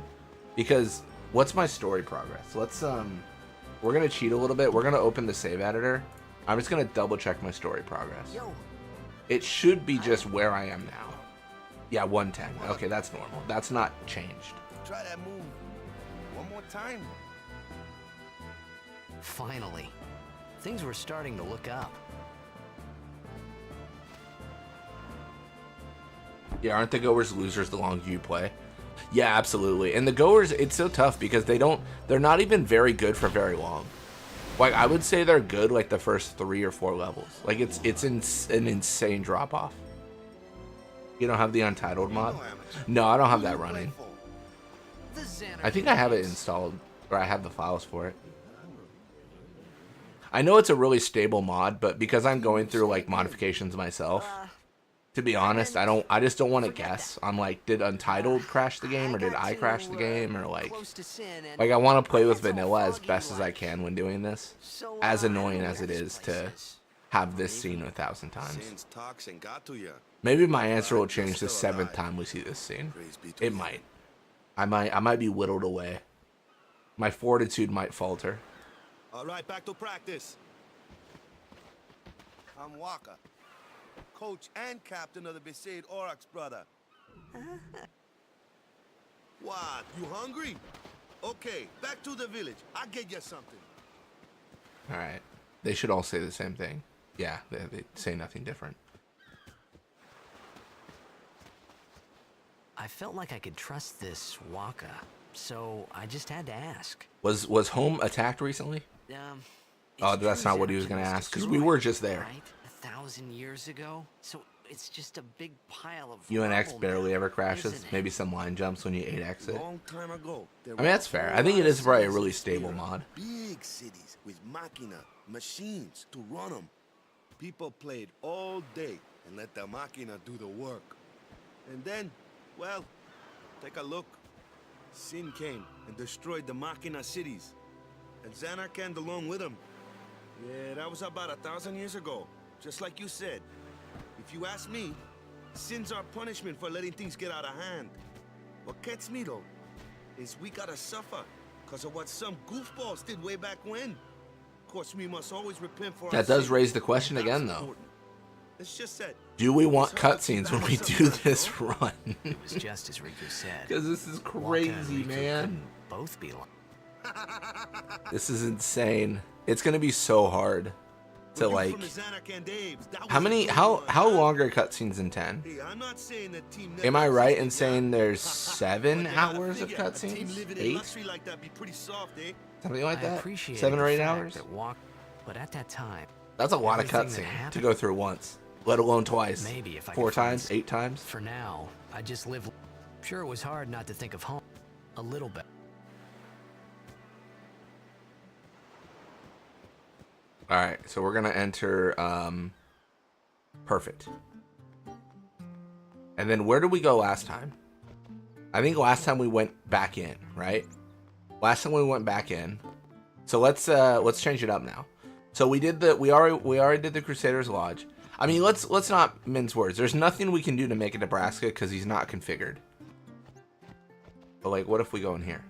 because what's my story progress? Let's we're gonna cheat a little bit. We're gonna open the save editor. I'm just gonna double check my story progress. Yo. It should be just where I am now. Yeah, 110. Okay, that's normal. That's not changed. Try that move one more time. Finally. Things were starting to look up. Yeah, aren't the goers losers the longer you play? Yeah, absolutely. And the goers, it's so tough because they're not even very good for very long. Like I would say they're good like the first 3 or 4 levels. Like it's an insane drop off. You don't have the Untitled mod? No, I don't have that running. The Xanarkand I think I have it installed, or I have the files for it. I know it's a really stable mod, but because I'm going through like modifications myself, to be honest, I just don't want to guess. I'm like, did Untitled crash the game, or did I crash the game, or like I want to play with vanilla as best as I can when doing this. As annoying as it is to have this scene 1,000 times. Since toxin got to ya. Maybe my answer will change the 7th time we see this scene. It might. I might be whittled away. My fortitude might falter. All right, back to practice. I'm Waka, coach and captain of the Besaid Aurochs, brother. What? You hungry? Okay, back to the village. I'll get you something. All right. They should all say the same thing. Yeah, they say nothing different. I felt like I could trust this Waka, so I just had to ask. Was home attacked recently? Um, Oh, it's that's true not what he was Xanarkon gonna was ask, because we were destroyed, just there. right? 1,000 years ago? So it's just a big pile of UNX rubble barely now, ever crashes. isn't it? Maybe some line jumps when you 8X it. Long time ago. I mean, that's fair. I think it is probably a really stable mod. Big cities with machina, machines to run them. People played all day and let the machina do the work. And then, well, take a look. Sin came and destroyed the machina cities. And Xanarkand along with him. Yeah, that was about 1,000 years ago. Just like you said. If you ask me, Sin's our punishment for letting things get out of hand. What gets me though, is we gotta suffer because of what some goofballs did way back when. Of course, we must always repent for our That does sins. raise the question That's again, though. important. It's just that. Do we want it's hard to cutscenes when we balance do sometimes, this no? run? It was just as Riku said. Because this is Waka and crazy, Riku man. couldn't both be lying. This is insane. It's gonna be so hard to When you like. from the Xanarkand Daves, that How was a many? good How one, long are cutscenes in 10? Hey, I'm not saying that team Am I never right in existed, yeah? saying there's 7 But you gotta hours of figure, a team cutscenes? living in 8? luxury like that be pretty soft, eh? Something like I that? appreciate 7 or the 8 fact hours? that but at that time, That's a lot of everything that cutscene to happened- go through once, let alone twice. maybe if I 4 could find times, 8 times. For now, I just live. Sure, it was hard not to think of home. A little bit. All right, so we're gonna enter perfect. And then where did we go last time? I think last time we went back in, right? Last time we went back in. So let's change it up now. So we already did the Crusaders Lodge. I mean, let's not mince words. There's nothing we can do to make it Nebraska because he's not configured. But like, what if we go in here?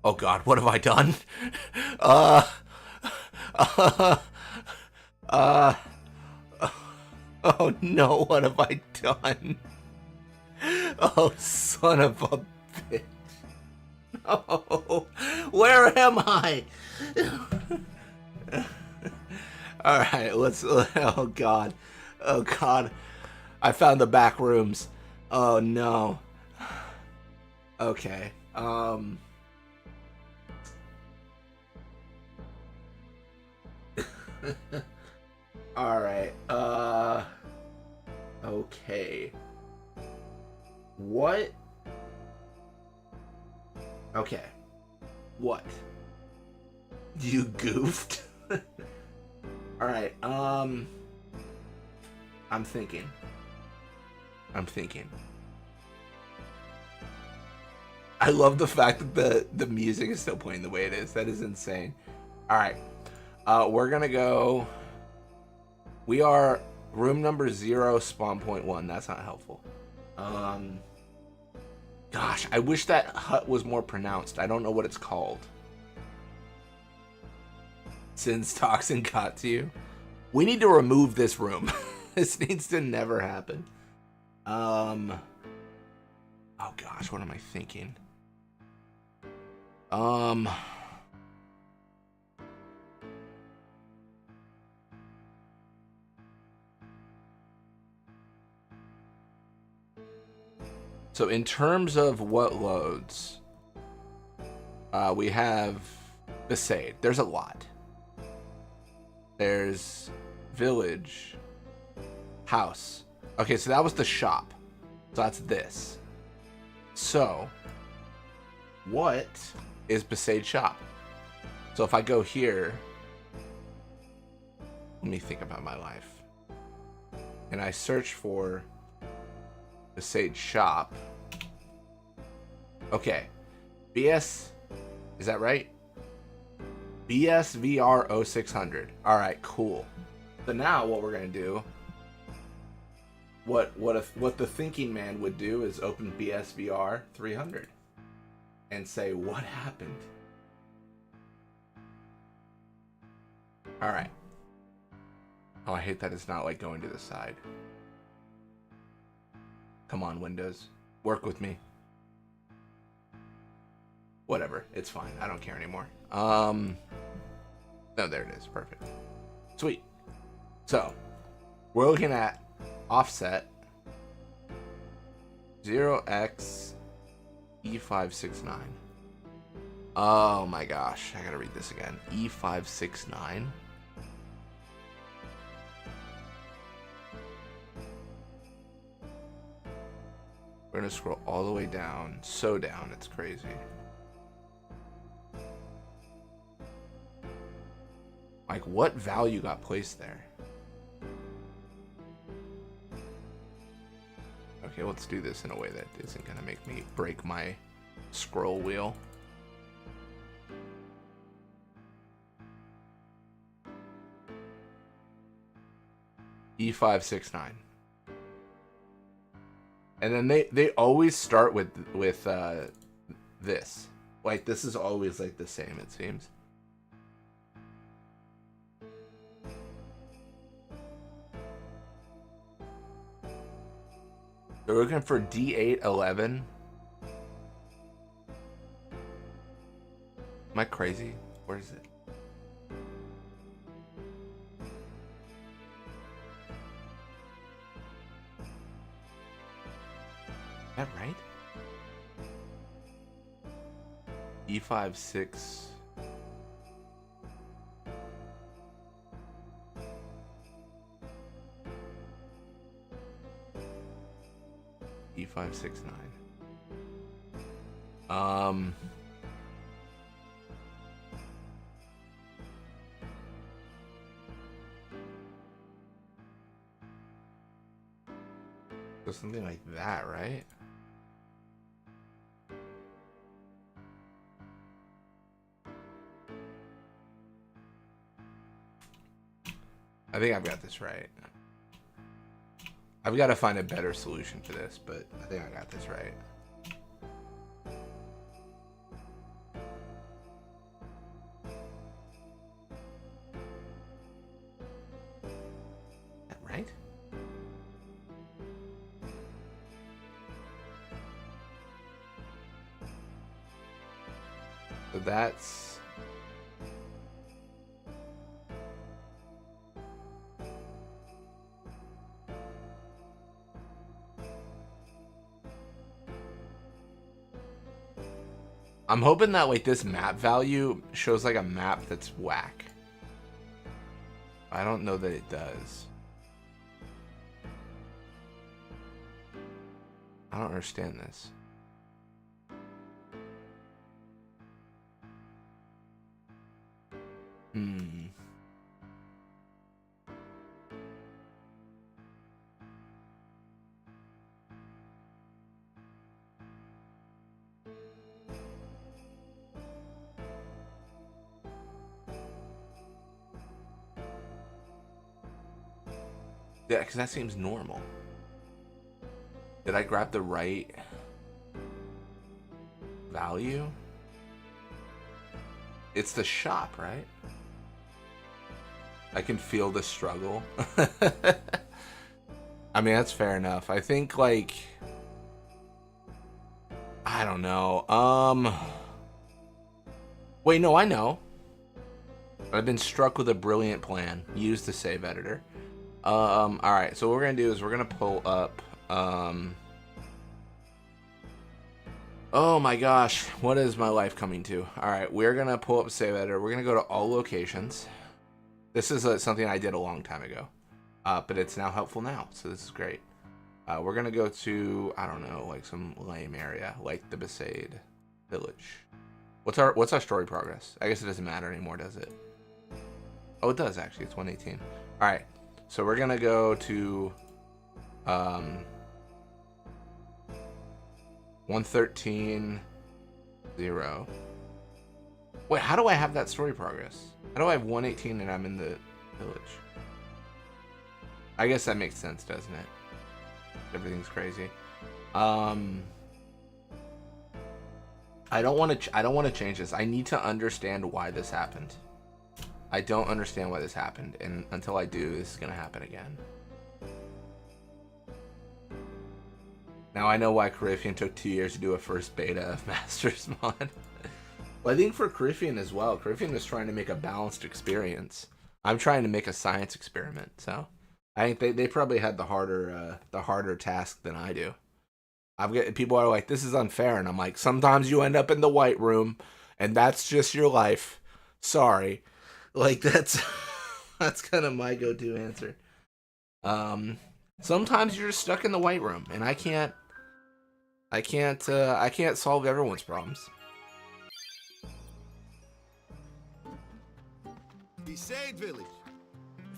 Oh God, what have I done? Oh no, what have I done? Oh, son of a bitch. No, where am I? All right, oh God. Oh God. I found the back rooms. Oh no. Okay. All right. Okay. What? Okay. What? You goofed? All right. I'm thinking. I love the fact that the music is still playing the way it is. That is insane. All right. We're gonna go. We are room number 0, spawn point 1. That's not helpful. Gosh, I wish that hut was more pronounced. I don't know what it's called. Since Toxin got to you, we need to remove this room. This needs to never happen. Oh gosh, what am I thinking? So in terms of what loads, we have Besaid. There's a lot. There's village, house. Okay, so that was the shop. So that's this. So what is Besaid shop? So if I go here, let me think about my life. And I search for Besaid shop. Okay. BS, is that right? BSVR 0600. All right, cool. So now what we're gonna do, what the thinking man would do is open BSVR 300 and say, what happened? All right. Oh, I hate that it's not like going to the side. Come on, Windows. Work with me. Whatever. It's fine. I don't care anymore. No, there it is. Perfect. Sweet. So, we're looking at offset 0x E569. Oh my gosh, I gotta read this again. E569. We're gonna scroll all the way down. So down, it's crazy. Like, what value got placed there? Okay, let's do this in a way that isn't gonna make me break my scroll wheel. E569. And then they always start with this. Like, this is always like the same, it seems. They're looking for D811. Am I crazy? Where is it? Is that right? E5-6. E5-6-9. So something like that, right? I think I've got this right. I've got to find a better solution for this, but I think I got this right. Is that right? So that's... I'm hoping that like this map value shows like a map that's whack. I don't know that it does. I don't understand this. Yeah, because that seems normal. Did I grab the right value? It's the shop, right? I can feel the struggle. I mean, that's fair enough. I think, like... I don't know. Wait, no, I know. I've been struck with a brilliant plan. Use the save editor. Alright, so what we're gonna do is we're gonna pull up, oh my gosh, what is my life coming to? Alright, we're gonna pull up save editor. We're gonna go to all locations. This is something I did a long time ago, but it's now helpful now, so this is great. We're gonna go to, I don't know, like some lame area, like the Besaid village. What's our story progress? I guess it doesn't matter anymore, does it? Oh, it does actually, it's 118. Alright. So we're gonna go to 113.0. Wait, how do I have that story progress? How do I have 118 and I'm in the village? I guess that makes sense, doesn't it? Everything's crazy. I don't want to change this. I need to understand why this happened. I don't understand why this happened, and until I do, this is gonna happen again. Now I know why Coryphean took 2 years to do a first beta of Masters Mod. Well, I think for Coryphean as well, Coryphean was trying to make a balanced experience. I'm trying to make a science experiment, so I think they probably had the harder task than I do. I've got people are like, this is unfair, and I'm like, sometimes you end up in the white room, and that's just your life. Sorry, like that's that's kind of my go-to answer. Sometimes you're just stuck in the white room, and I can't solve everyone's problems. Besaid Village.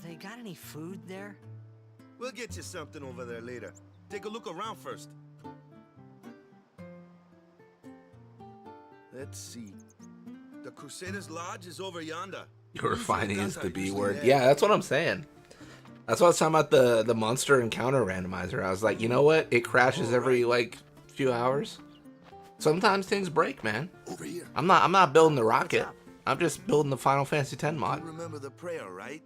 They got any food there? We'll get you something over there later. Take a look around first. Let's see. The Crusaders' Lodge is over yonder. Your finding is That's the how I B usually word. head. Yeah, that's what I'm saying. That's what I was talking about the monster encounter randomizer. I was like, you know what? It crashes every like few hours. Sometimes things break, man. Over here. I'm not building the rocket. I'm just building the Final Fantasy X mod. You remember the prayer, right?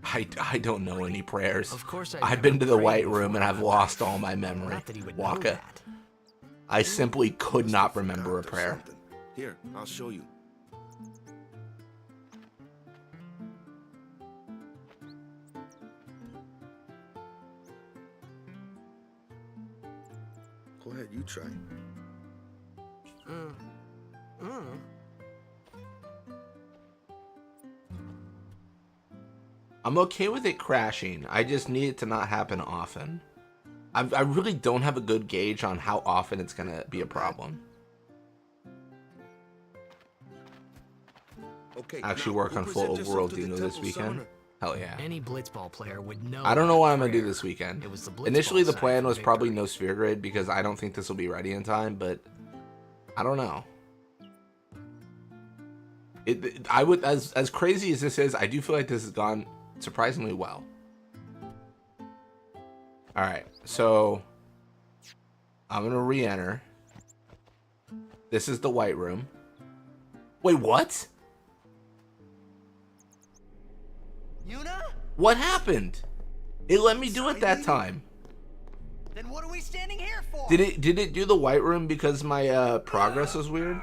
I don't know any prayers. Of course I've been to the prayed White before Room and I've I lost left. all my memory. Not that he would know Waka. that. I simply could Must not have remember a forgot or prayer. something. Here, I'll show you. Go ahead, you try. I'm okay with it crashing. I just need it to not happen often. I really don't have a good gauge on how often it's gonna be a problem. Okay. Actually now, work go on present full yourself overworld to the Dino this temple weekend. summoner. Hell yeah. Any blitzball player would know. I don't know what I'm gonna prayer. do this weekend. It was the blitzball Initially the side plan for was probably victory. no sphere grid because I don't think this will be ready in time, but I don't know. I would as crazy as this is, I do feel like this has gone surprisingly well. Alright, so I'm gonna re-enter. This is the white room. Wait, what? Yuna? What happened? It let me do it that time. Then what are we standing here for? Did it do the white room because my progress was weird?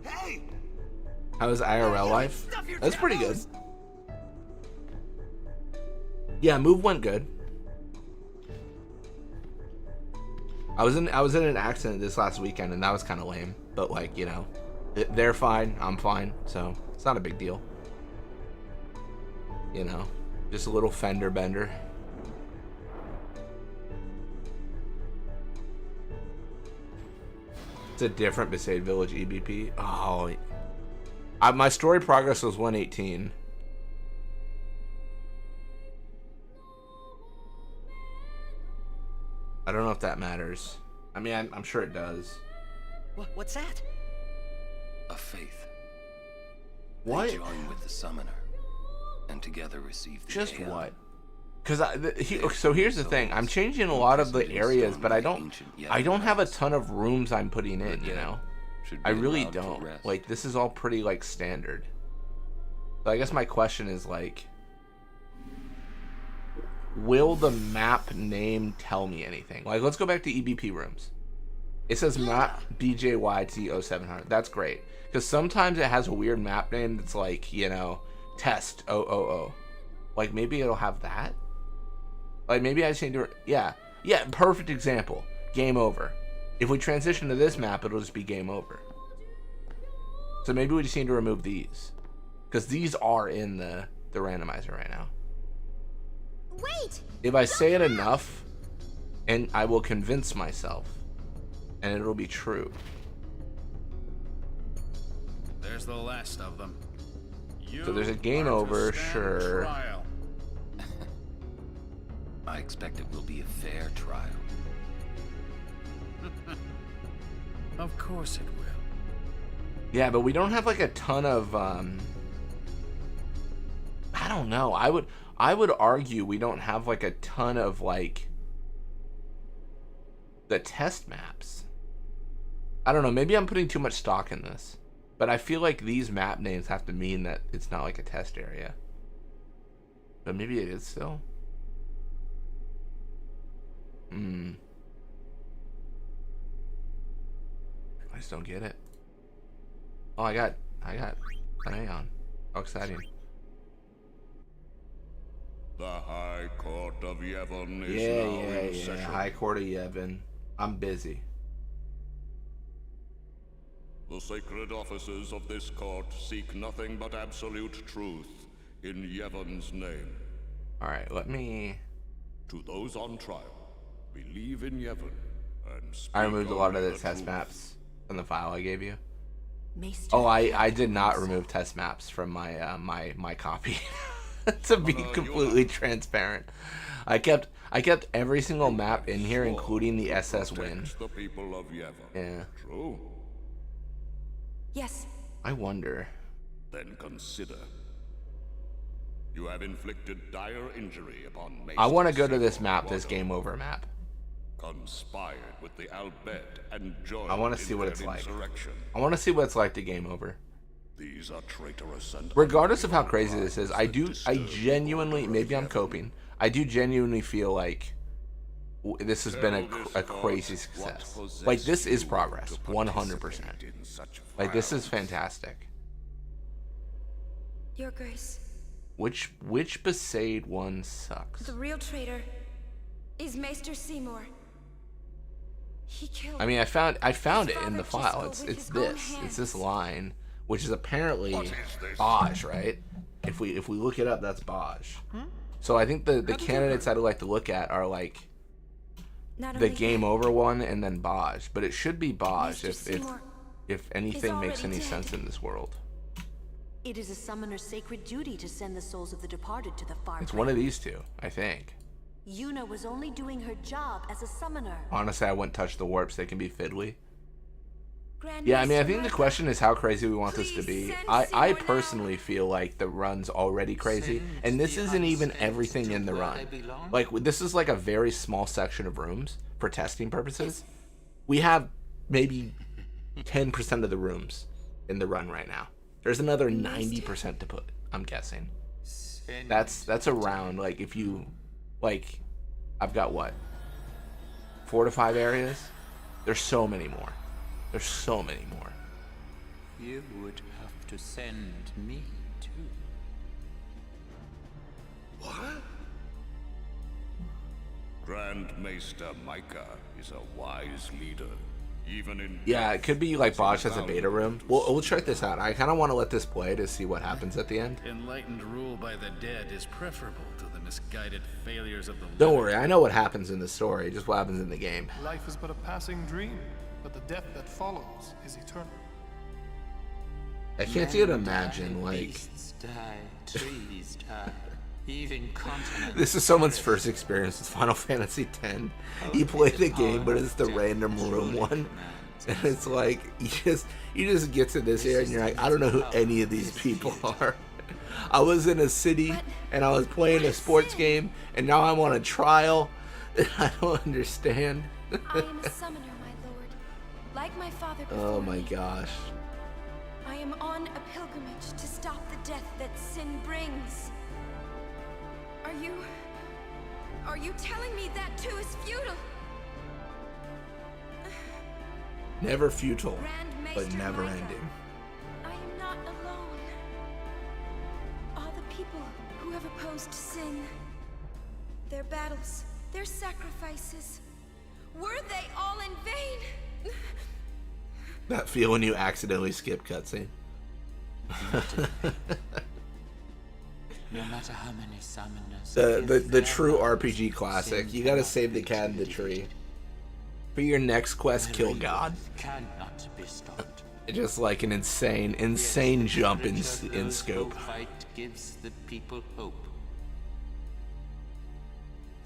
Hey! How was IRL life? Stuff your That's pretty good. taboos. Yeah, move went good. I was in an accident this last weekend and that was kind of lame, but like, you know, they're fine, I'm fine, so it's not a big deal. You know, just a little fender bender. It's a different Besaid Village EBP. Oh, my story progress was 118. I don't know if that matters. I mean, I'm sure it does. What's that? A faith. What? They join with the summoner, and together receive the Just Aeon. what? Because so here's the thing. I'm changing a lot of the areas, but I don't have a ton of rooms I'm putting in. You know, Should be I really allowed to don't. rest. Like this is all pretty like standard. So I guess my question is like, will the map name tell me anything? Like, let's go back to EBP rooms. It says map BJYT0700. That's great. Because sometimes it has a weird map name that's like, you know, test 000. Like, maybe it'll have that? Like, maybe I just need to... Yeah. Yeah, perfect example. Game over. If we transition to this map, it'll just be game over. So maybe we just need to remove these. Because these are in the randomizer right now. Wait! If I say it enough, and I will convince myself, and it'll be true. There's the last of them. So there's a game are to over, stand sure. trial. I expect it will be a fair trial. Of course it will. Yeah, but we don't have like a ton of I don't know. I would argue we don't have like a ton of like the test maps. I don't know, maybe I'm putting too much stock in this. But I feel like these map names have to mean that it's not like a test area. But maybe it is still. I just don't get it. Oh, I got an Aeon. How exciting. The High Court of Yevon is Yeah, now yeah, in yeah. session. High Court of Yevon. I'm busy. The sacred officers of this court seek nothing but absolute truth in Yevon's name. All right, let me. To those on trial, believe in Yevon and speak I removed a lot of only the test truth. maps from the file I gave you. Maester, Oh, I did not remove test maps from my my copy. To be completely transparent, I kept every single map in here, including the SS win. Protect the people of Yevon. Yeah. True. Yes. I wonder. Then consider. You have inflicted dire injury upon Maester I want to go to this Seymour map, this Watto. game over map. Conspired with the Albed and joined I want to in see what their it's like. insurrection. I want to see what it's like to game over. These are traitorous and Regardless of how unbelievable crazy this is, crimes that I disturb genuinely, the order maybe of I'm Yevon. coping. I do genuinely feel like this has been Tell this a court crazy what success. possessed Like, this is you progress, to 100%. participate in such Like, this is violence. fantastic. Your Grace, Which Besaid one sucks? the real traitor is Maester Seymour. He killed. I mean, I found it His in the father file. Gisco It's with it's his own this. It's this hands. line, which is apparently What is this? Bosch, right? If we look it up, that's Bosch. So I think the candidates I'd like to look at are like Not the only game that, over one and then Bosch, but it should be Bosch Maester if Seymour if anything makes already any dead. sense in this world. It is a summoner's sacred duty to send the souls of the departed to the far It's plane. one of these two, I think. Yuna was only doing her job as a summoner. Honestly, I wouldn't touch the warps. They can be fiddly. Grand Yeah, I mean, I Maester think the Micah, question is how crazy we want this to Please be. send I Seymour now. personally feel like the run's already crazy, and this isn't even everything in the run. Like, this is like a very small section of rooms for testing purposes. We have maybe 10% of the rooms in the run right now. There's another 90% to put, I'm guessing. That's around, like, if you, like, I've got what? 4 to 5 areas? There's so many more. There's so many more. You would have to send me too. What? Grand Maester Micah is a wise leader, even in Yeah, it could be like Bosch has a valuable beta room. to We'll check this out. I kind of want to let this play to see what happens at the end. Enlightened rule by the dead is preferable to the misguided failures of the Don't living. worry, I know what happens in the story, just what happens in the game. Life is but a passing dream, but the death that follows is eternal. I can't even Men imagine, die, like, beasts die, trees die, even continents. this is someone's first experience with Final Fantasy X. You play the game, but it's the random room one. And it's like, you just get to this area and you're like, I don't know who any of these people are. I was in a city and I was playing a sports game and now I'm on a trial and I don't understand. I am a summoner, my lord. Like my father before Oh my me, gosh. I am on a pilgrimage to stop the death that sin brings. Are you telling me that too is futile? Never futile, Grand but Maester never Micah, ending. I am not alone. All the people who have opposed sin, their battles, their sacrifices, were they all in vain? That feel when you accidentally skip cutscene. No matter how many summoners. The true RPG classic. You gotta save the cat in the tree. For your next quest, kill God. Cannot be stopped. Just like an insane jump in scope. Fight gives the people hope.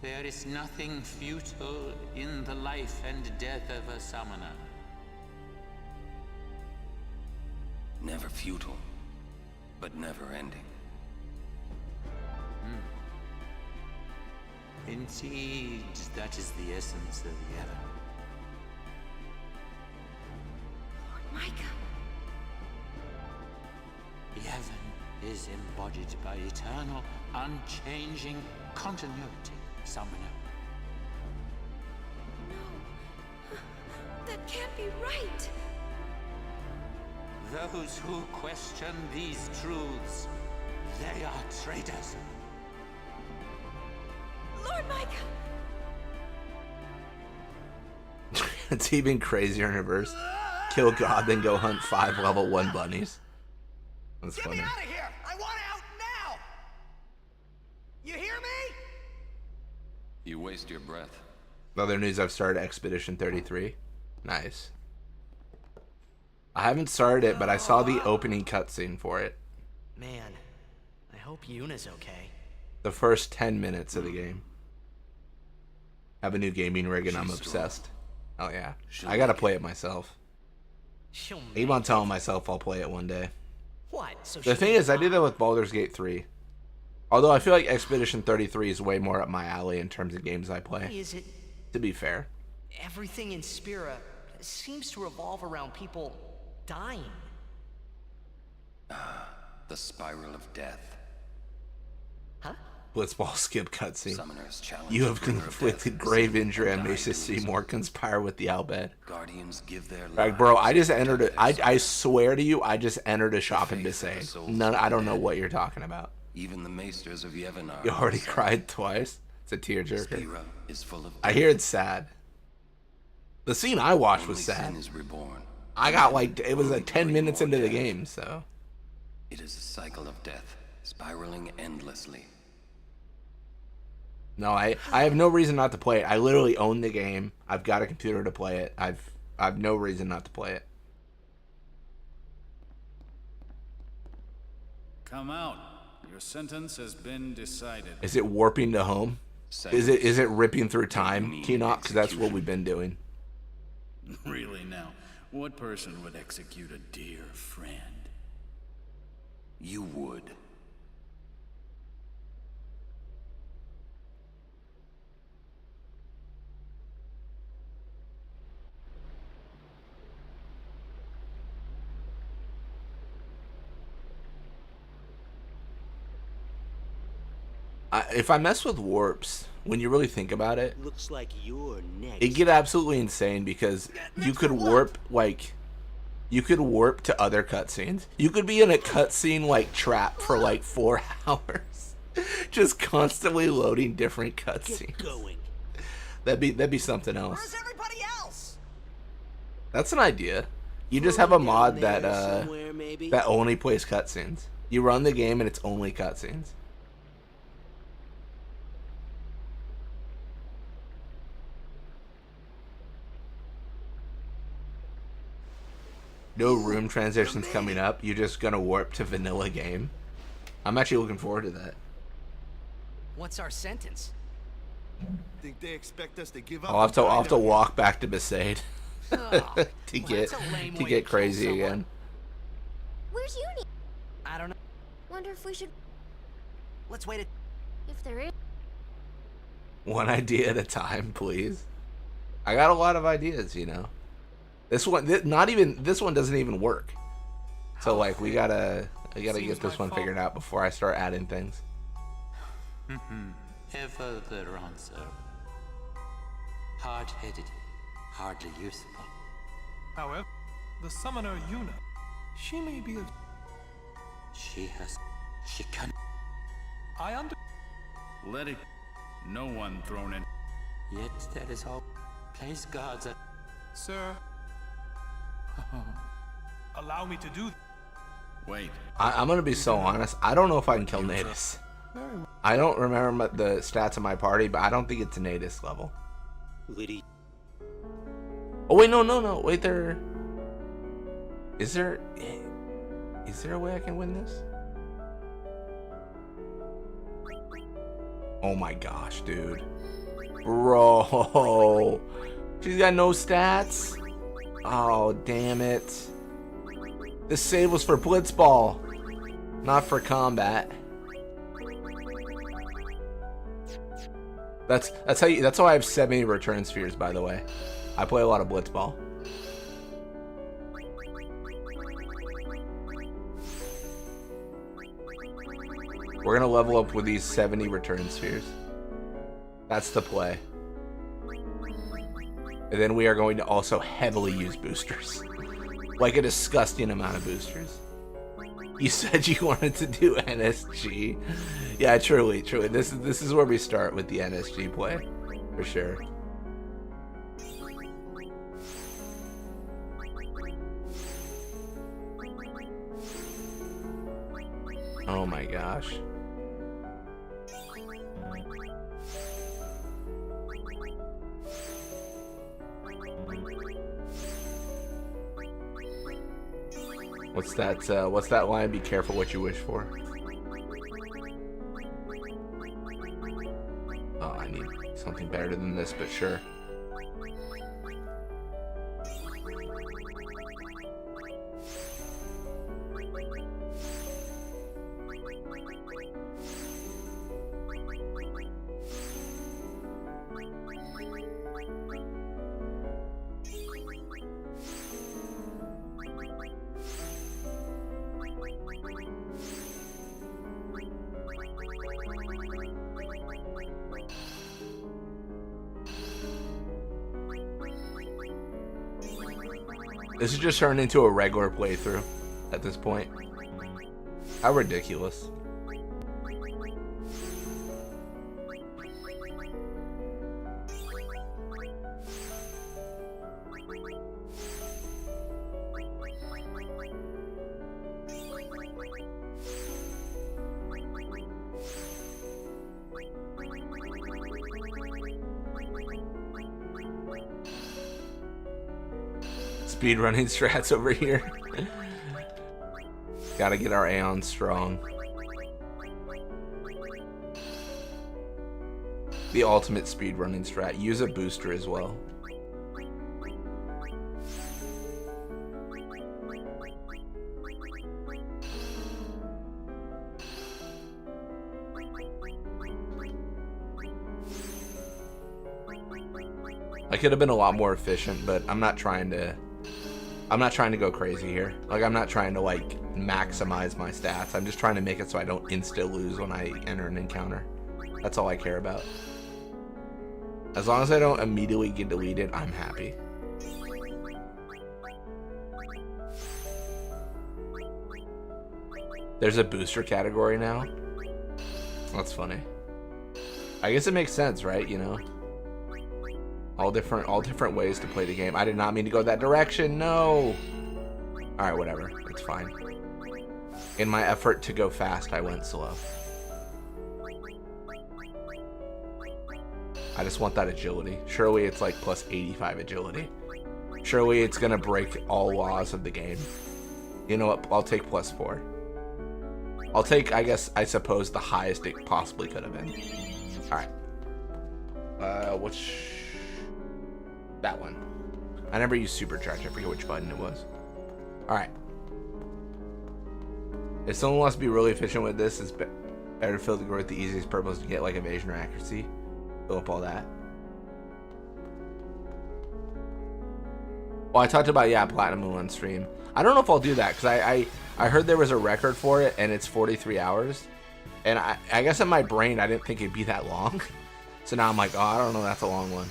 There is nothing futile in the life and death of a summoner. Never futile, but never ending. Indeed, that is the essence of Yevon. Micah, Yevon is embodied by eternal, unchanging continuity, summoner. no. That can't be right. Those who question these truths, they are traitors. Lord Micah! It's even crazier in reverse. Kill God, then go hunt 5 level 1 bunnies. That's Get funny. me out of here! I want out now! You hear me? You waste your breath. Other news, I've started Expedition 33. Nice. I haven't started it, but I saw the opening cutscene for it. Man, I hope Yuna's okay. The first 10 minutes of the game. Have a new gaming rig and I'm She's obsessed. Oh yeah. She'll I gotta make play it myself. She'll I keep make on telling myself I'll play it one day. What? So The thing is, I did that with Baldur's Gate 3. Although I feel like Expedition 33 is way more up my alley in terms of games I play. Is it To be fair. everything in Spira seems to revolve around people dying? The spiral of death. Huh? Blitzball skip cutscene. Summoners challenge You have the bringer of conflicted death, grave sin, injury and die Mesa to lose Seymour conspire with the Albed. Guardians give their Like, bro, I lives just to entered protect it. their I souls. swear to you, I just entered a shop in faith of the Besaid. souls None. of I the don't know dead. what you're talking about. Even the maesters of Yevon You are already sad. cried twice. It's a tearjerker. Spira is full of I hear it's sad. The scene I watched was Only sad. sin is reborn. I got like, it was like Only 10 bring minutes more into the death. game, so. It is a cycle of death, spiraling endlessly. No, I have no reason not to play it. I literally own the game. I've got a computer to play it. I've no reason not to play it. Come out. Your sentence has been decided. Is it warping to home? Is it ripping through time, Keenock? Because that's what we've been doing. Really now, what person would execute a dear friend? You would. If I mess with warps, when you really think about it, Looks like you're next. it get absolutely insane because you could warp you could warp to other cutscenes. You could be in a cutscene like trap for like 4 hours, just constantly loading different cutscenes. Going. That'd be something else. Where's everybody else? That's an idea. You just have a mod Down there that somewhere, maybe? that only plays cutscenes. You run the game and it's only cutscenes. No room transitions coming up. You're just gonna warp to vanilla game. I'm actually looking forward to that. What's our sentence? Think they expect us to give up? I'll have to and walk back to Besaid Ugh, to well, get that's a lame way to to get kill crazy someone. again. Where's Uni? I don't know. Wonder if we should. Let's wait. If there is. One idea at a time, please. I got a lot of ideas, you know. This one, this one doesn't even work. So like, we gotta get this one figured out before I start adding things. Ever the answer. Hard-headed, hardly useful. However, the summoner Yuna, she may be of... She can... I under... Let it. No one thrown in. Yet there is all... Place gods at... Sir... Allow me to do... Wait. I'm gonna be so honest. I don't know if I can kill Natus. Very well. I don't remember the stats of my party, but I don't think it's a Natus level. Liddy. Oh wait, no. Wait, there. Is there a way I can win this? Oh my gosh, dude. Bro. She's got no stats? Oh, damn it. This save was for Blitzball, not for combat. That's how I have 70 return spheres, by the way. I play a lot of Blitzball. We're gonna level up with these 70 return spheres. That's the play. And then we are going to also heavily use boosters. Like a disgusting amount of boosters. You said you wanted to do NSG. Yeah, truly. This is where we start with the NSG play, for sure. Oh my gosh. What's that line? Be careful what you wish for. Oh, I need something better than this, but sure. This is just turned into a regular playthrough at this point. How ridiculous. Speedrunning strats over here. Gotta get our Aeon strong. The ultimate speedrunning strat. Use a booster as well. I could have been a lot more efficient, but I'm not trying to go crazy here. Like, I'm not trying to like maximize my stats. I'm just trying to make it so I don't insta lose when I enter an encounter. That's all I care about. As long as I don't immediately get deleted, I'm happy. There's a booster category now. That's funny. I guess it makes sense, right? You know, all different ways to play the game. I did not mean to go that direction. No. All right, whatever. It's fine. In my effort to go fast, I went slow. I just want that agility. Surely it's like plus 85 agility. Surely it's gonna break all laws of the game. You know what? I'll take plus 4. I'll take, I suppose, the highest it possibly could have been. Alright. Which... that one. I never used supercharge. I forget which button it was. Alright. If someone wants to be really efficient with this, it's better to fill the grid with the easiest purpose to get like evasion or accuracy. Fill up all that. Well, I talked about, yeah, Platinum on stream. I don't know if I'll do that, because I heard there was a record for it, and it's 43 hours. And I guess in my brain, I didn't think it'd be that long. So now I'm like, oh, I don't know, that's a long one.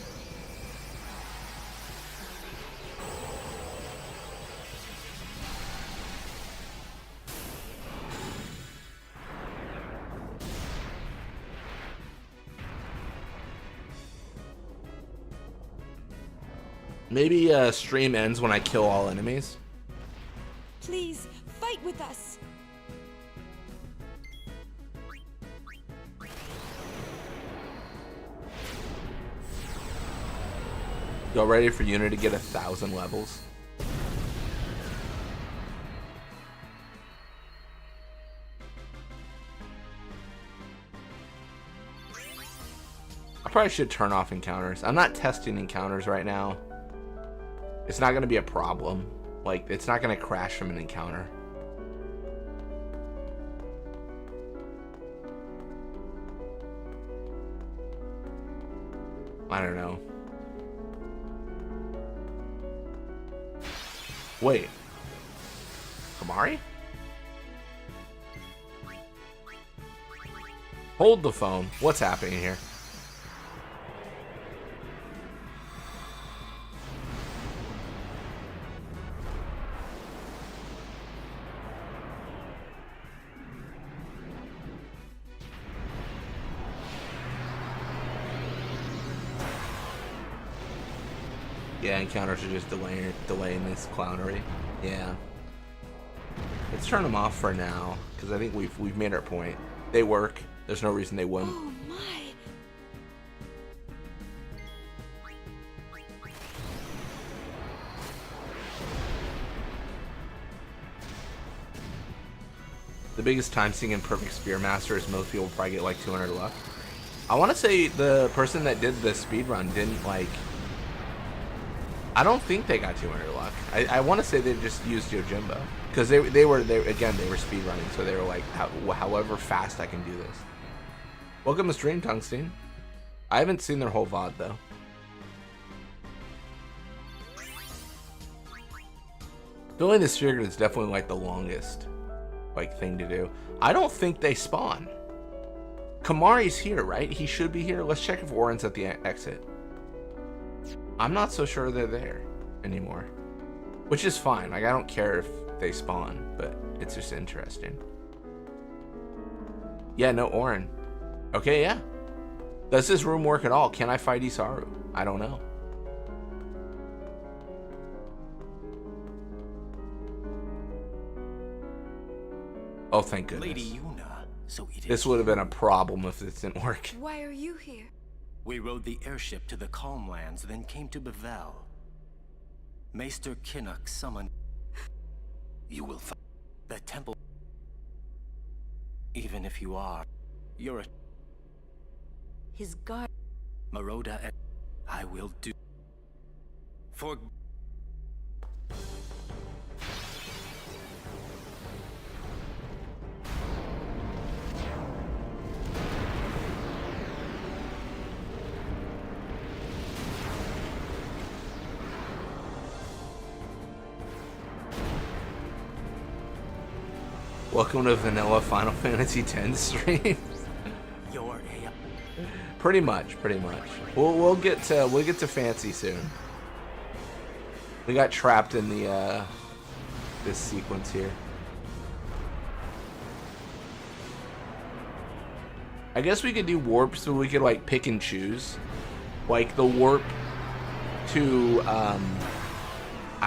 Maybe stream ends when I kill all enemies. Please, fight with us. Y'all ready for Unity to get 1,000 levels? I probably should turn off encounters. I'm not testing encounters right now. It's not going to be a problem. Like, it's not going to crash from an encounter. I don't know. Wait. Kamari? Hold the phone. What's happening here? Yeah, encounters are just delaying this clownery. Yeah. Let's turn them off for now, because I think we've made our point. They work. There's no reason they wouldn't. Oh my. The biggest time sink in Perfect Spearmaster is most people probably get like 200 luck. I want to say the person that did the speedrun didn't like... I don't think they got 200 luck. I want to say they just used Yojimbo. Because they were speedrunning, so they were like, however fast I can do this. Welcome to stream, Tungsten. I haven't seen their whole VOD though. Filling the sphere is definitely like the longest thing to do. I don't think they spawn. Kamari's here, right? He should be here. Let's check if Oren's at the exit. I'm not so sure they're there anymore, which is fine. Like, I don't care if they spawn, but it's just interesting. Yeah, no Oren. Okay, yeah. Does this room work at all? Can I fight Isaru? I don't know. Oh, thank goodness. Lady Yuna, so it this would have been a problem if this didn't work. Why are you here? We rode the airship to the Calm Lands, then came to Bevel. Maester Kinnock summoned... You will find the temple. Even if you are, you're a... His guard... Maroda and... I will do... For... Welcome to Vanilla Final Fantasy X stream. Pretty much. We'll get to fancy soon. We got trapped in the this sequence here. I guess we could do warp so we could like pick and choose, like the warp to I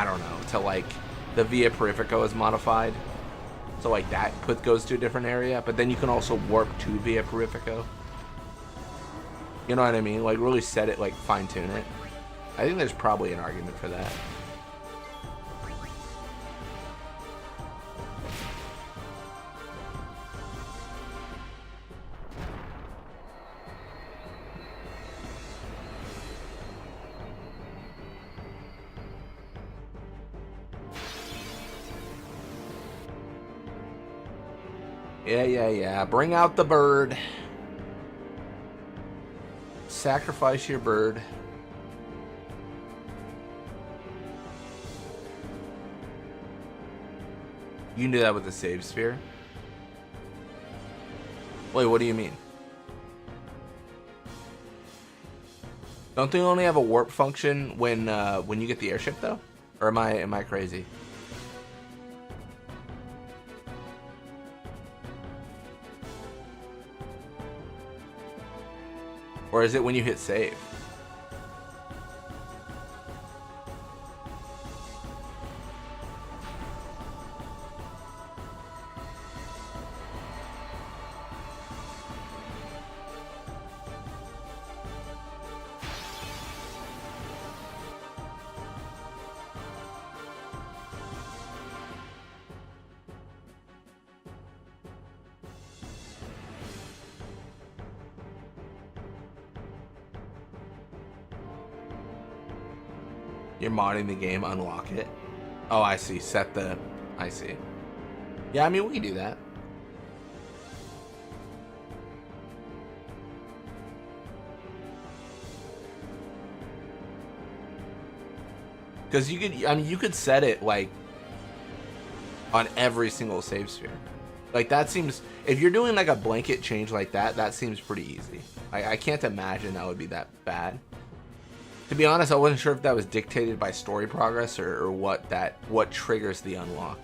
don't know, to like the Via Purifico is modified. So like that goes to a different area, but then you can also warp to Via Purifico. You know what I mean? Like really set it, like fine tune it. I think there's probably an argument for that. Yeah. Bring out the bird. Sacrifice your bird. You can do that with the save sphere. Wait, what do you mean? Don't they only have a warp function when you get the airship though? Or am I crazy? Or is it when you hit save? You're modding the game, unlock it. Oh, I see. I see. Yeah, I mean, we can do that. Because you could set it like on every single save sphere. Like that seems, if you're doing like a blanket change like that, that seems pretty easy. I can't imagine that would be that bad. To be honest, I wasn't sure if that was dictated by story progress or what triggers the unlock.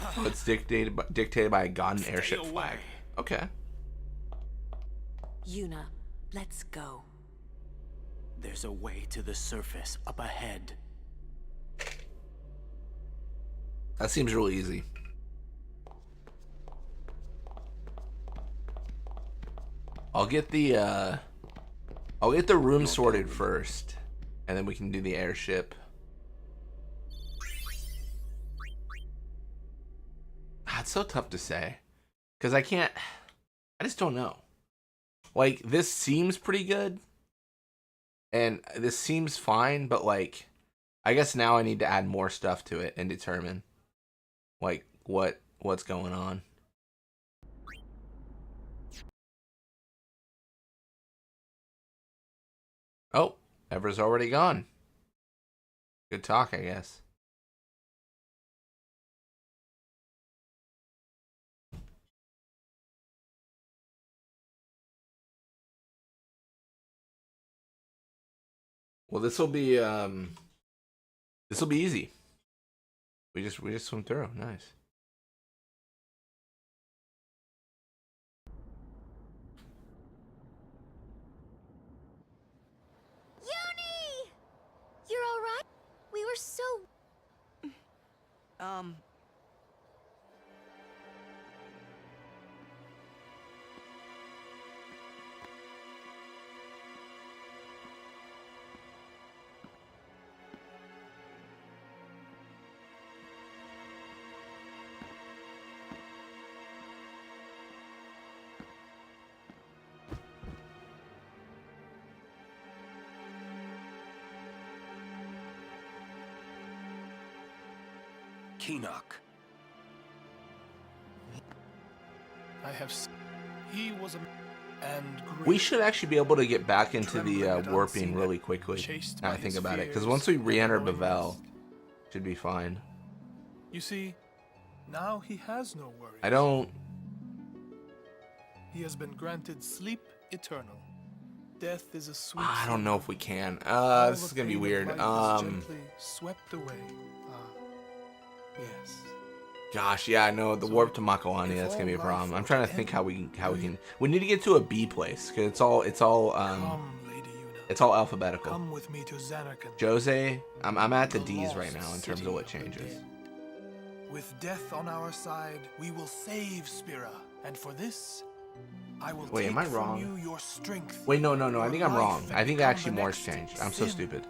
Oh, it's dictated by a god and airship flag. Okay. Yuna, let's go. There's a way to the surface up ahead. That seems really easy. I'll get the room sorted first, and then we can do the airship. It's so tough to say, because I just don't know. Like, this seems pretty good, and this seems fine, but like, I guess now I need to add more stuff to it and determine, like, what's going on. Oh, Ever's already gone. Good talk, I guess. Well, this will be easy. We just swim through. Nice. Uni! You're all right? We were so... Keenock. I have he was a and We should actually be able to get back into the warping really quickly. Now I think about it, because once we re-enter Bavel, should be fine. You see, now he has no worries. I don't. He has been granted sleep eternal. Death is a sweet. I don't know if we can. This is gonna be weird. Swept away. Yes. Gosh, yeah, I know the warp to Makawani. That's gonna be a problem. I'm trying to think how we can. We need to get to a B place because it's all alphabetical. Come with me to Zanarkand. Jose, I'm at the D's right now in terms of what changes. With death on our side, we will save Spira, and for this, I will Wait, take am I from wrong? you your strength. Wait, no. I think I'm wrong. I think actually more's changed. I'm so stupid.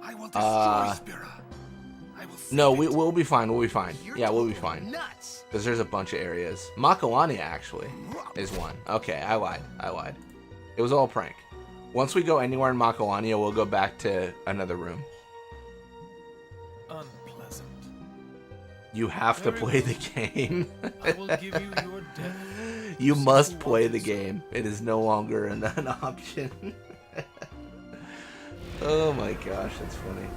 I will destroy Spira. No, we'll be fine. We'll be fine. Yeah, we'll be fine. Because there's a bunch of areas. Makawani actually is one. Okay, I lied. It was all a prank. Once we go anywhere in Makawani, we'll go back to another room. Unpleasant. You have to play the game. I will give you your death. You must play the game. It is no longer an option. Oh my gosh, that's funny.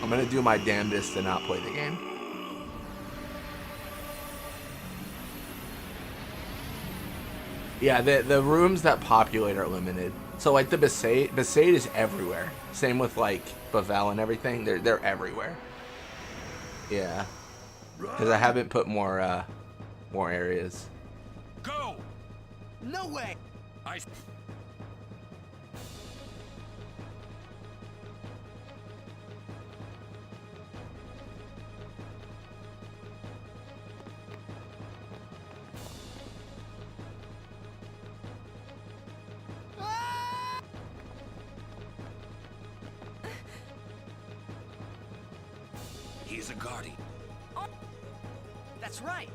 I'm gonna do my damnedest to not play the game. Yeah, the rooms that populate are limited. So like the Besaid is everywhere. Same with like Bavel and everything. They're everywhere. Yeah, because I haven't put more areas. Go! No way! He's a guardian. Oh, that's right.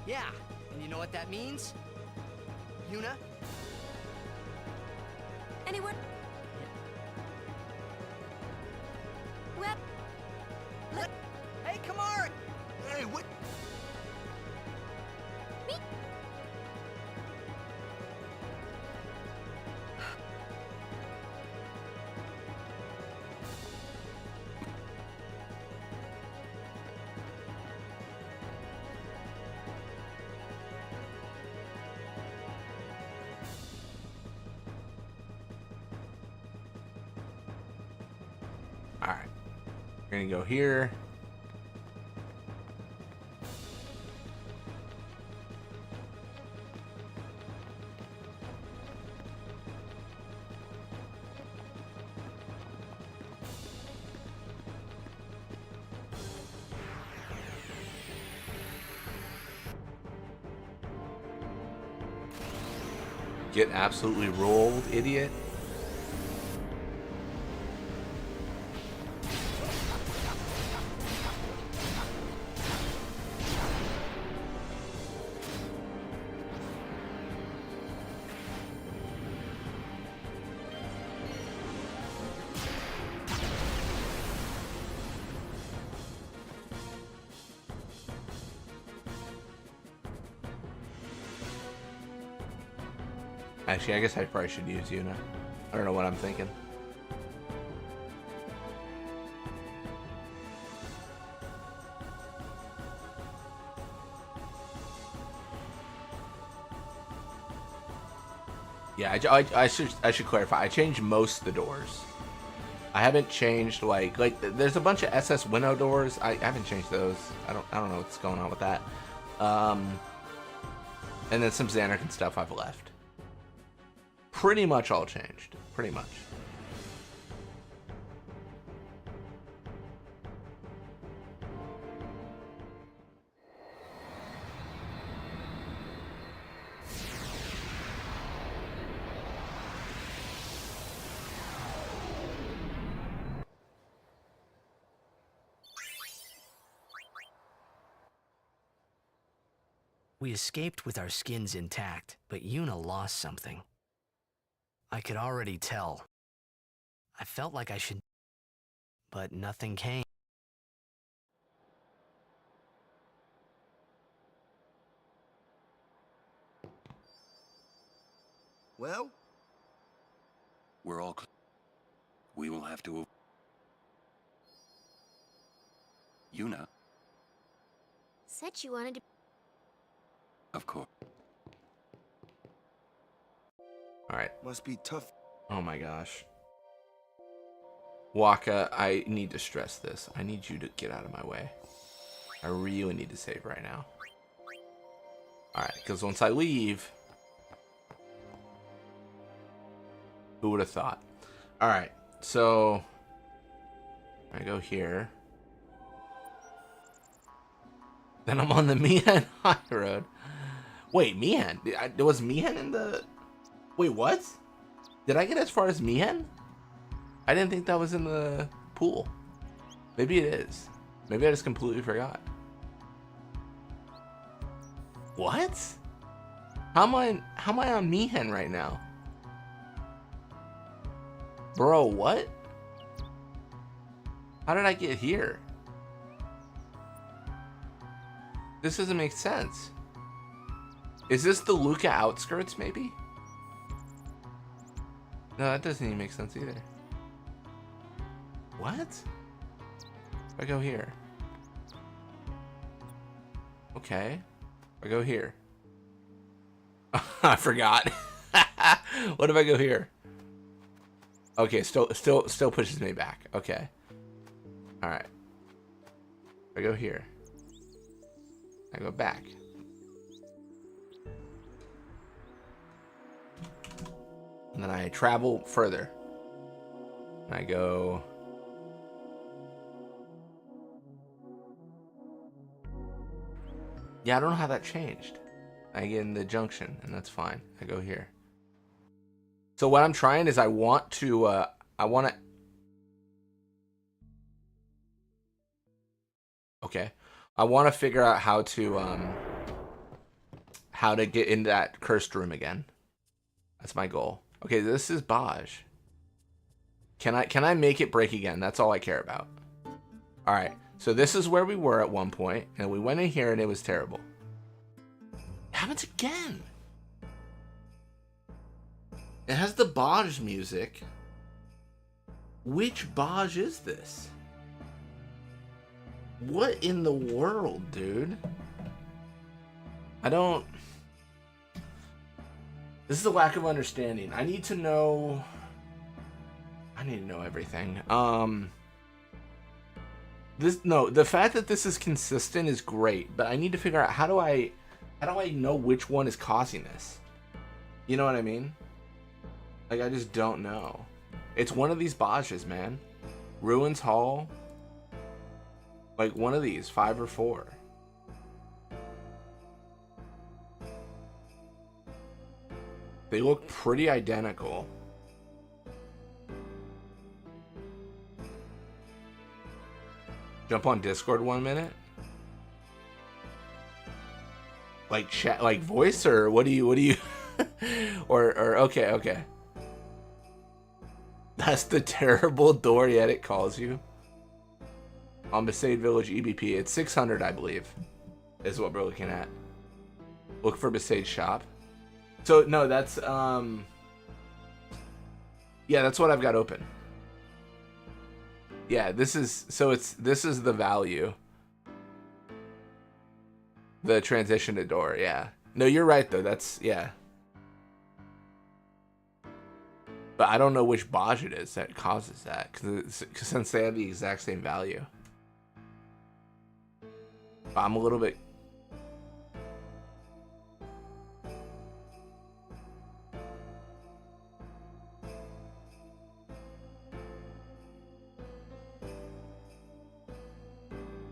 Yeah, and you know what that means? Yuna? Anyone? Well, Hey, Kamari! Hey, what? We're gonna go here. Get absolutely rolled, idiot. Actually, I guess I probably should use Yuna. I don't know what I'm thinking. Yeah, I should clarify. I changed most of the doors. I haven't changed like there's a bunch of SS window doors. I haven't changed those. I don't know what's going on with that. And then some Xanarkin stuff I've left. Pretty much all changed. Pretty much. We escaped with our skins intact, but Yuna lost something. I could already tell. I felt like I should, but nothing came. Well? We're all... We will have to... Yuna, Said you wanted to. of course. Alright. Must be tough. Oh my gosh. Waka, I need to stress this. I need you to get out of my way. I really need to save right now. Alright, because once I leave... Who would have thought? Alright, so... I go here. Then I'm on the Mihan High Road. Wait, Mihan? Was Mihan in the... Wait, what? Did I get as far as Mihan? I didn't think that was in the pool. Maybe it is. Maybe I just completely forgot. What? How am I on Mihan right now? Bro, what? How did I get here? This doesn't make sense. Is this the Luca outskirts, maybe? No, that doesn't even make sense either. What? If I go here. Okay. If I go here. I forgot. What if I go here? Okay, still pushes me back. Okay. Alright. If I go here. I go back. And then I travel further. And I go... Yeah, I don't know how that changed. I get in the junction, and that's fine. I go here. So what I'm trying is I want to... Okay. I want to figure out how to get into that cursed room again. That's my goal. Okay, this is Baj. Can I make it break again? That's all I care about. All right. So this is where we were at one point, and we went in here and it was terrible. It happens again. It has the Baj music. Which Baj is this? What in the world, dude? I don't... This is a lack of understanding. I need to know... I need to know everything. the fact that this is consistent is great, but I need to figure out how do I know which one is causing this? You know what I mean? Like, I just don't know. It's one of these Bajas, man. Ruins Hall. Like, one of these, 5 or 4. They look pretty identical. Jump on Discord 1 minute. Like chat, like voice, or what do you or okay. That's the terrible door yet it calls you. On Besaid Village EBP, it's 600, I believe, is what we're looking at. Look for Besaid shop. So no, that's yeah, that's what I've got open. Yeah, this is the value. The transition to door, yeah. No, you're right though. That's yeah. But I don't know which Baj it is that causes that, because since they have the exact same value. But I'm a little bit.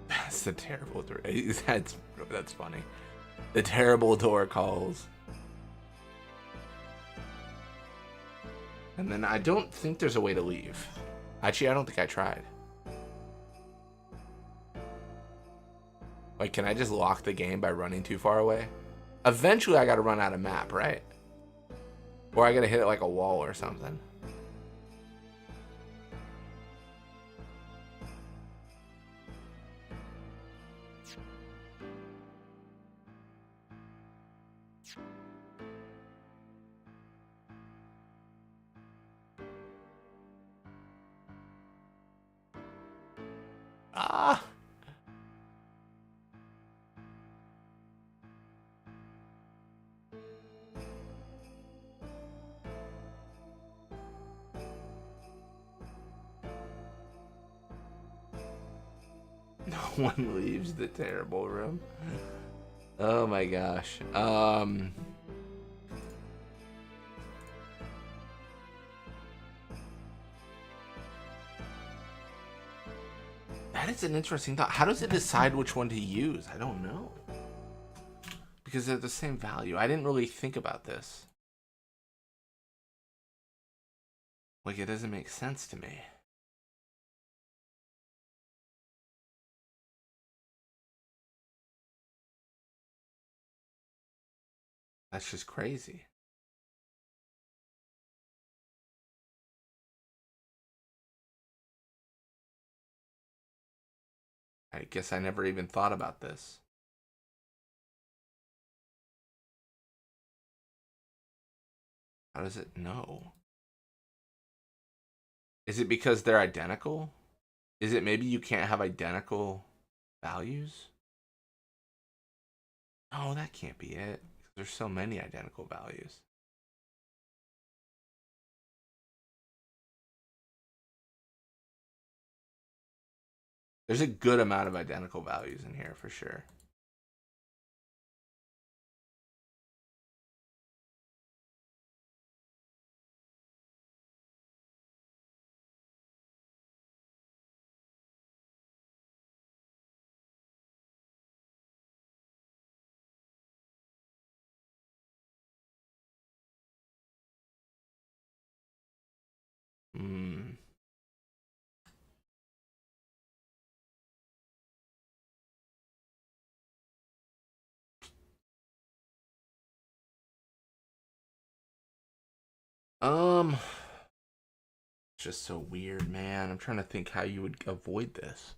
That's the terrible door. That's funny. The terrible door calls. And then I don't think there's a way to leave. Actually, I don't think I tried. Like, can I just lock the game by running too far away? Eventually, I gotta run out of map, right? Or I gotta hit it like a wall or something. Ah! No one leaves the terrible room. Oh my gosh. That is an interesting thought. How does it decide which one to use? I don't know. Because they're the same value. I didn't really think about this. Like, it doesn't make sense to me. That's just crazy. I guess I never even thought about this. How does it know? Is it because they're identical? Is it maybe you can't have identical values? No, that can't be it. There's so many identical values. There's a good amount of identical values in here for sure. Hmm. It's just so weird, man. I'm trying to think how you would avoid this.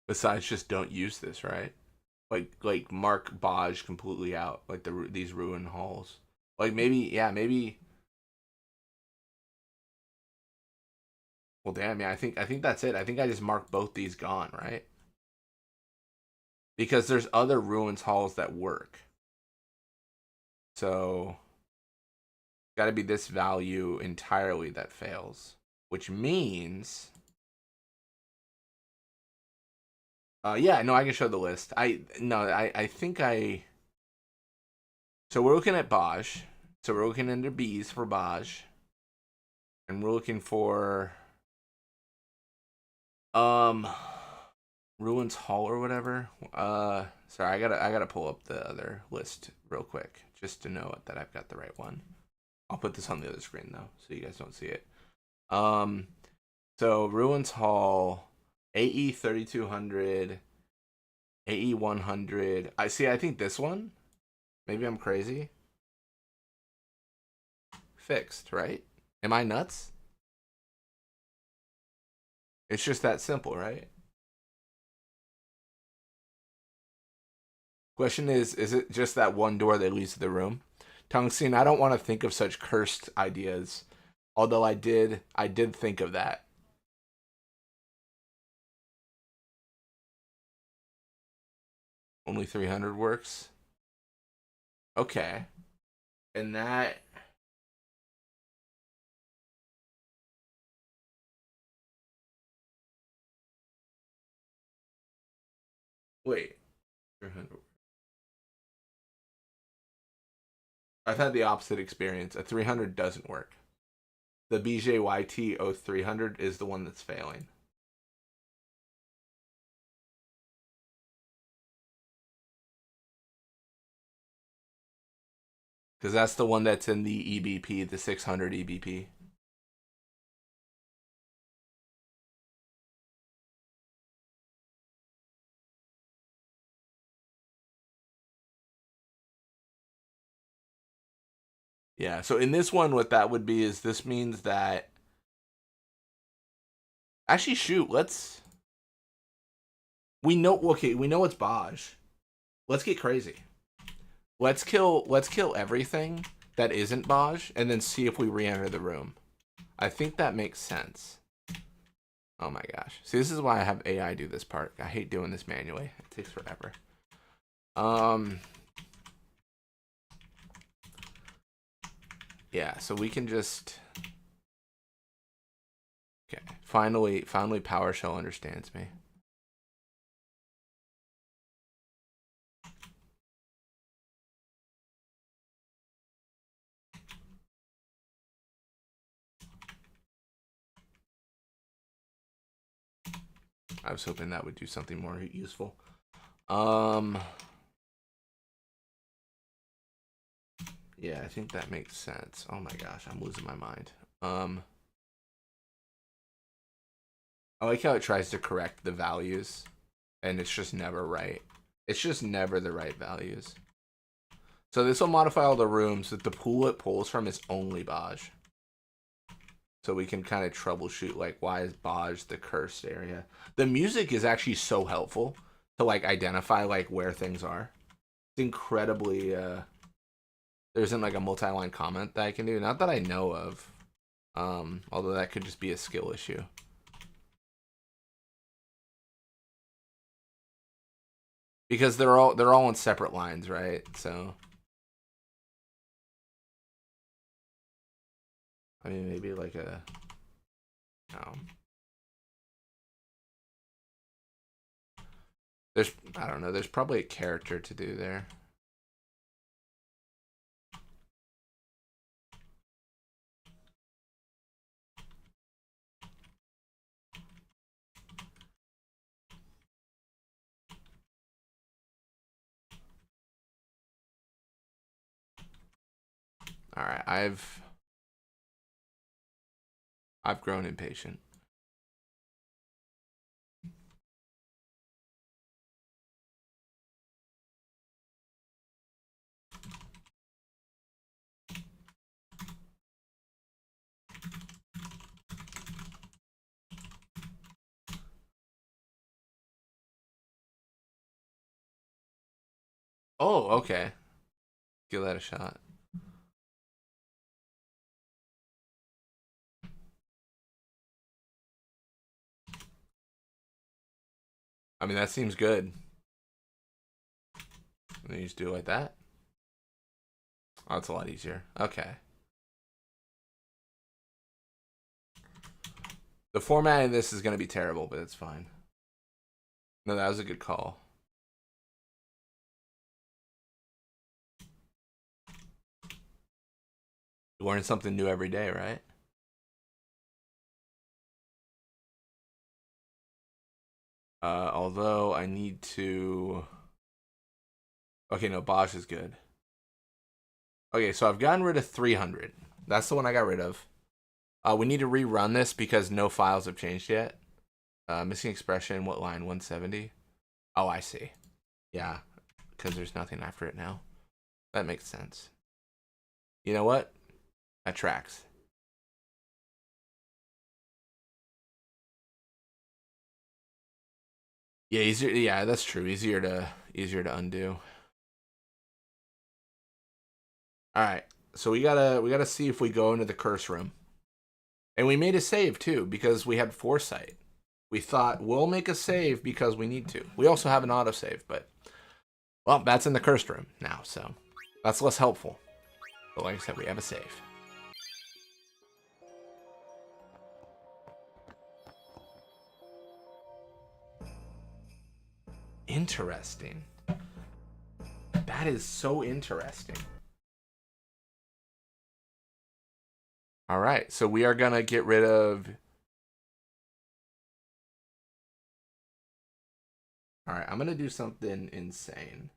Besides, just don't use this, right? Like mark Baj completely out, like these ruin halls. Like maybe, yeah, maybe. Well, damn, yeah, I think that's it. I think I just marked both these gone, right? because there's other ruins halls that work. So got to be this value entirely that fails, which means yeah, no, I can show the list. I think so we're looking at Baj. So we're looking under B's for Baj. And we're looking for Ruins Hall or whatever. Sorry, I gotta pull up the other list real quick just to know that I've got the right one. I'll put this on the other screen though, so you guys don't see it. So Ruins Hall, AE 3200, AE 100. I think this one. Maybe I'm crazy. Fixed, right? Am I nuts? It's just that simple, right? Question is it just that one door that leads to the room? Tungsten, I don't want to think of such cursed ideas. Although I did think of that. Only 300 works? Okay. And that... Wait. 300. I've had the opposite experience. A 300 doesn't work. The BJYT 0300 is the one that's failing. Because that's the one that's in the EBP, the 600 EBP. Yeah, so in this one, what that would be is this means that... Actually, shoot, let's... We know it's Baj. Let's get crazy. Let's kill everything that isn't Baj, and then see if we re-enter the room. I think that makes sense. Oh my gosh. See, this is why I have AI do this part. I hate doing this manually. It takes forever. Yeah, so we can just... Okay, finally PowerShell understands me. I was hoping that would do something more useful. Yeah, I think that makes sense. Oh my gosh, I'm losing my mind. I like how it tries to correct the values, and it's just never right. It's just never the right values. So this will modify all the rooms that the pool it pulls from is only Baj. So we can kind of troubleshoot, like, why is Baj the cursed area? The music is actually so helpful to, like, identify, like, where things are. It's incredibly, there isn't, like, a multi-line comment that I can do. Not that I know of. Although that could just be a skill issue. Because they're all on separate lines, right? So... I mean, maybe like a... I don't know, there's probably a character to do there. All right, I've grown impatient. Oh, okay. Give that a shot. I mean, that seems good. And you just do it like that. Oh, it's a lot easier. Okay. The formatting of this is going to be terrible, but it's fine. No, that was a good call. You learn something new every day, right? Although I need to... Okay, no, Bosch is good. Okay, so I've gotten rid of 300. That's the one I got rid of. We need to rerun this because no files have changed yet. Missing expression, what line? 170? Oh, I see. Yeah, because there's nothing after it now. That makes sense. You know what? That tracks. Yeah, easier. Yeah, that's true. Easier to undo. All right, so we gotta see if we go into the curse room, and we made a save too because we had foresight. We thought we'll make a save because we need to. We also have an autosave, but well, that's in the cursed room now, so that's less helpful. But like I said, we have a save. Interesting. That is so interesting. All right, so we are gonna get rid of... All right, I'm gonna do something insane.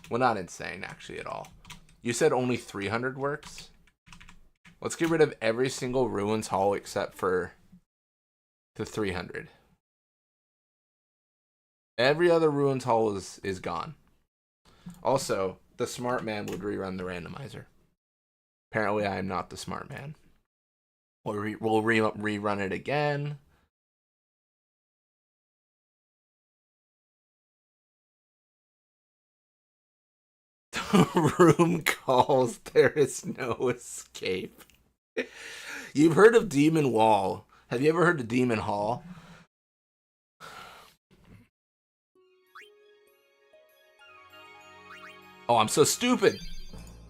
Well, not insane, actually, at all. You said only 300 works? Let's get rid of every single Ruins Hall except for the 300. Every other Ruins Hall is gone. Also, the smart man would rerun the randomizer. Apparently, I am not the smart man. We'll rerun it again. The room calls, there is no escape. You've heard of Demon Wall. Have you ever heard of Demon Hall? Oh, I'm so stupid.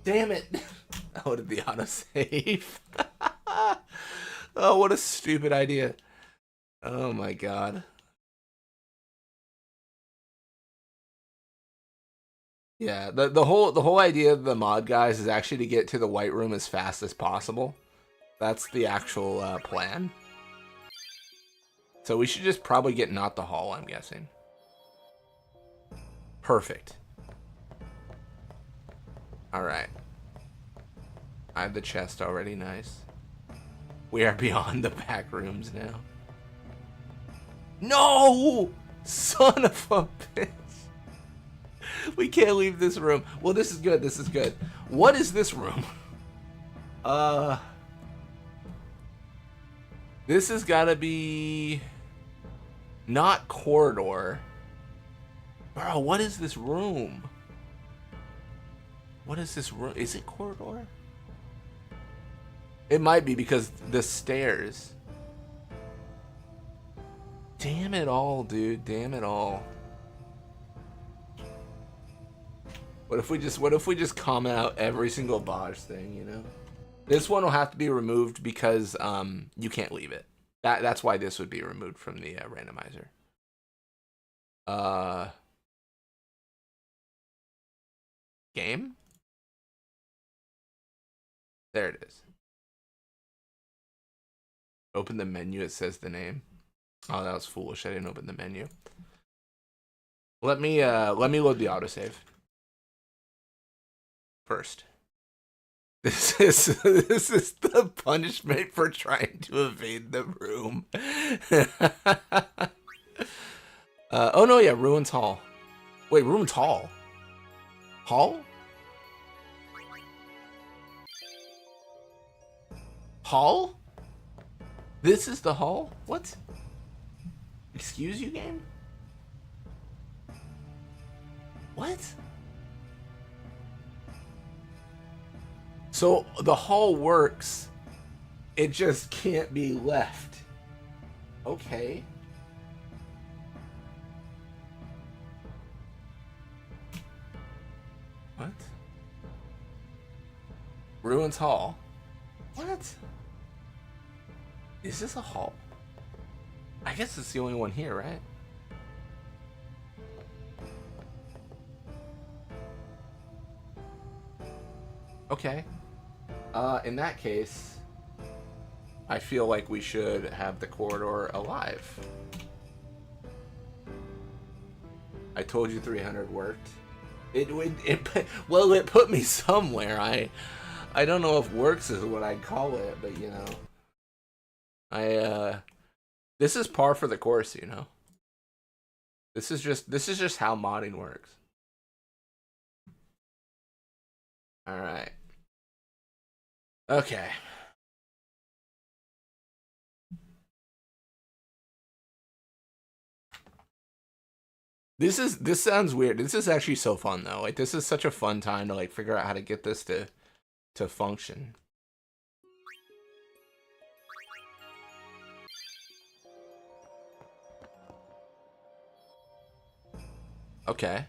Damn it. I wanted the autosave. Oh, what a stupid idea. Oh my god. Yeah, the whole idea of the mod guys is actually to get to the White Room as fast as possible. That's the actual plan. So we should just probably get not the hall, I'm guessing. Perfect. Alright. I have the chest already, nice. We are beyond the back rooms now. No! Son of a bitch. We can't leave this room. Well, this is good, this is good. What is this room? This has gotta be... not corridor. Bro, what is this room? What is this room? Is it corridor? It might be because the stairs. Damn it all, dude. Damn it all. What if we just comment out every single Bosch thing, you know? This one will have to be removed because you can't leave it. That's why this would be removed from the randomizer. Game? There it is. Open the menu, it says the name. Oh, that was foolish. I didn't open the menu. Let me load the autosave first. This is the punishment for trying to evade the room. Oh no, yeah, Ruins Hall. Wait, Ruins Hall? Hall? Hall? This is the hall? What? Excuse you, game? What? So the hall works. It just can't be left. Okay. What? Ruins Hall? What? Is this a hall? I guess it's the only one here, right? Okay. In that case, I feel like we should have the corridor alive. I told you 300 worked. It put me somewhere. I don't know if works is what I'd call it, but you know, this is par for the course, you know. This is just how modding works. All right. Okay. This sounds weird. This is actually so fun though. Like this is such a fun time to like figure out how to get this to function. Okay.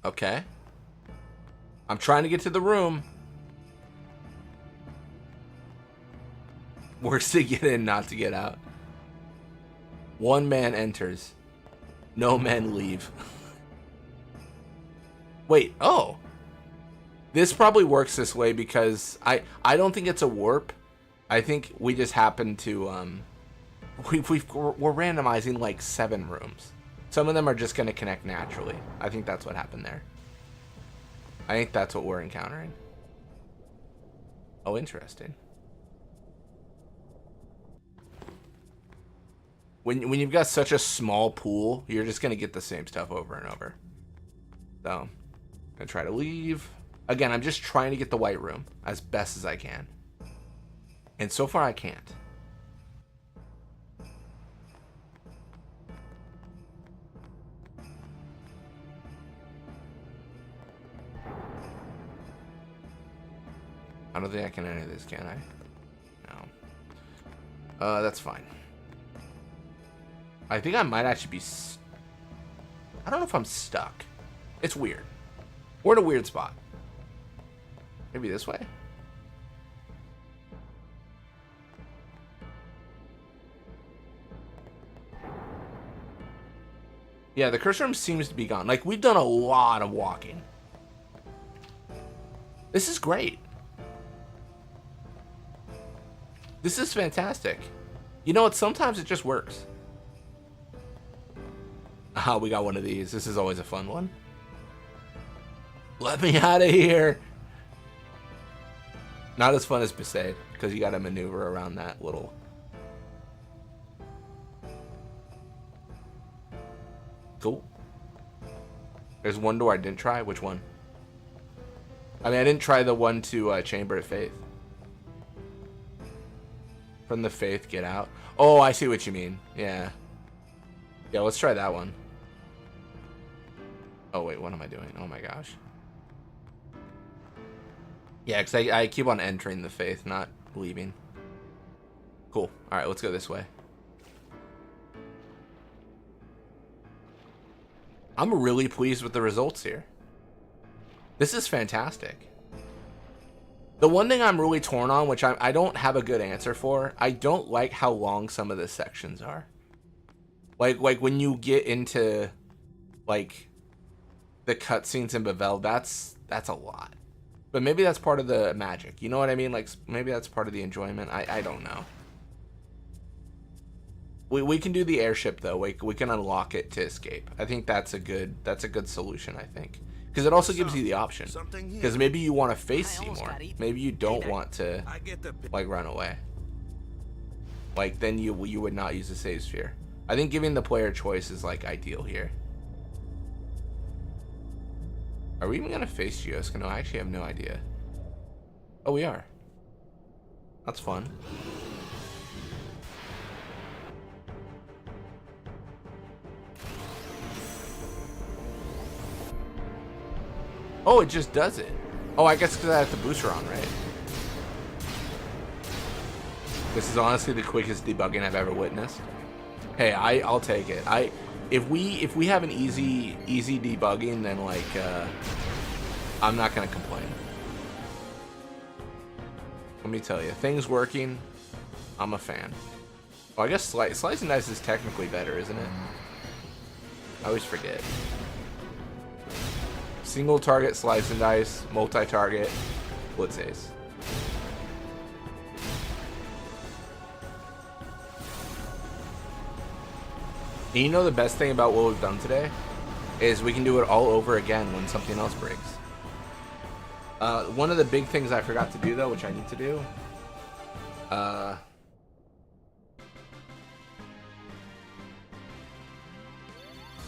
Okay. I'm trying to get to the room. Works to get in, not to get out. One man enters. No men leave. Wait, oh. This probably works this way because I don't think it's a warp. I think we just happen to we're randomizing like 7 rooms. Some of them are just going to connect naturally. I think that's what happened there. I think that's what we're encountering. Oh, interesting. When you've got such a small pool, you're just going to get the same stuff over and over. So, I'm going to try to leave. Again, I'm just trying to get the white room as best as I can. And so far, I can't. I don't think I can enter this, can I? No. That's fine. I think I might actually be... I don't know if I'm stuck. It's weird. We're in a weird spot. Maybe this way? Yeah, the cursor room seems to be gone. Like, we've done a lot of walking. This is great. This is fantastic. You know what? Sometimes it just works. Ah, we got one of these. This is always a fun one. Let me out of here. Not as fun as Besaid, because you got to maneuver around that little... Cool. There's one door I didn't try. Which one? I mean, I didn't try the one to Chamber of Faith. From the Faith, get out. Oh, I see what you mean. Yeah. Yeah, let's try that one. Oh, wait, what am I doing? Oh, my gosh. Yeah, because I keep on entering the Faith, not leaving. Cool. All right, let's go this way. I'm really pleased with the results here. This is fantastic. The one thing I'm really torn on, which I don't have a good answer for, I don't like how long some of the sections are. Like when you get into, like, the cutscenes in Bevel, that's a lot. But maybe that's part of the magic. You know what I mean? Like, maybe that's part of the enjoyment. I don't know. We can do the airship though. We can unlock it to escape. I think that's a good solution, I think. Because it also gives you the option. Because maybe you want to face Seymour. Maybe you don't want to like run away. Like then you would not use the save sphere. I think giving the player choice is like ideal here. Are we even gonna face Geoska? No, I actually have no idea. Oh, we are. That's fun. Oh, it just does it. Oh, I guess because I have the booster on, right? This is honestly the quickest debugging I've ever witnessed. Hey, I'll take it. if we have an easy debugging, then like I'm not gonna complain. Let me tell you, things working, I'm a fan. Oh, I guess slice and dice is technically better, isn't it? I always forget. Single target slice and dice, multi-target blitz ace. And you know the best thing about what we've done today is we can do it all over again when something else breaks. One of the big things I forgot to do though, which I need to do, I'm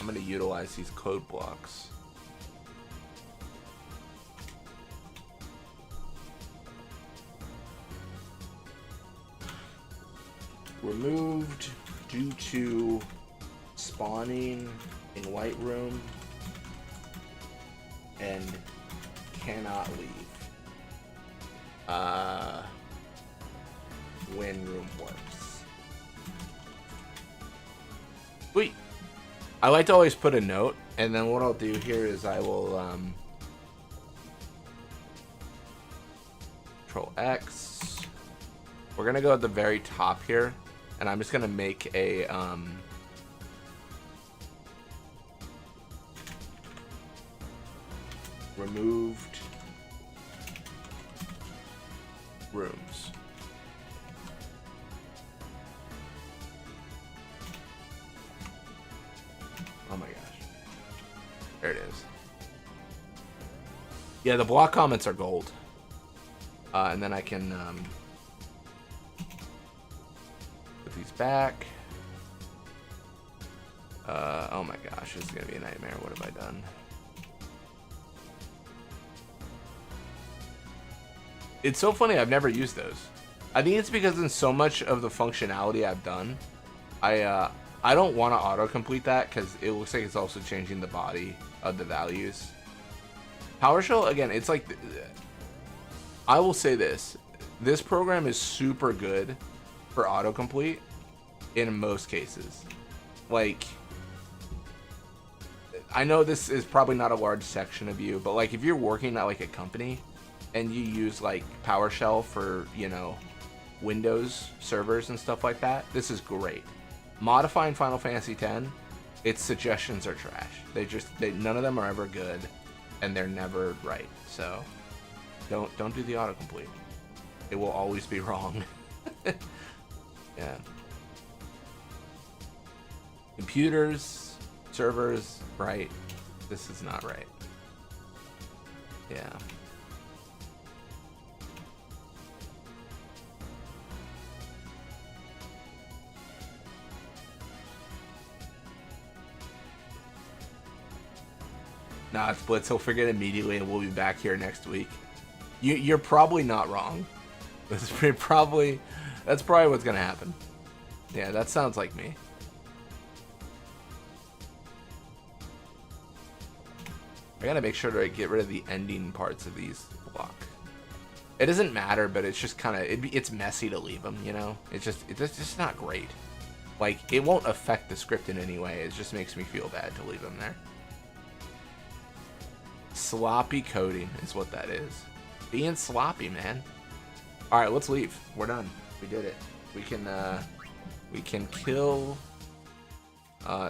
going to utilize these code blocks. Removed due to spawning in White Room and cannot leave when room works. Sweet. I like to always put a note, and then what I'll do here is I will Control X. We're gonna go at the very top here, and I'm just gonna make a removed rooms. Oh my gosh. There it is. Yeah, the block comments are gold. And then I can put these back. Oh my gosh, this is gonna be a nightmare. What have I done? It's so funny, I've never used those. I think it's because in so much of the functionality I've done, I don't want to autocomplete that because it looks like it's also changing the body of the values. PowerShell, again, it's like, I will say this program is super good for autocomplete in most cases. Like, I know this is probably not a large section of you, but like if you're working at like a company and you use like PowerShell for, you know, Windows servers and stuff like that, this is great. Modifying Final Fantasy X, its suggestions are trash. None of them are ever good, and they're never right. So don't do the autocomplete. It will always be wrong. Yeah. Computers, servers, right. This is not right. Yeah. Nah, it's Blitz. He'll forget immediately, and we'll be back here next week. You're probably not wrong. That's probably what's gonna happen. Yeah, that sounds like me. I gotta make sure to get rid of the ending parts of these block. It doesn't matter, but it's just kind of it's messy to leave them. You know, it's just not great. Like, it won't affect the script in any way. It just makes me feel bad to leave them there. Sloppy coding is what that is. Being sloppy, man. All right, let's leave. We're done. We did it. We can kill.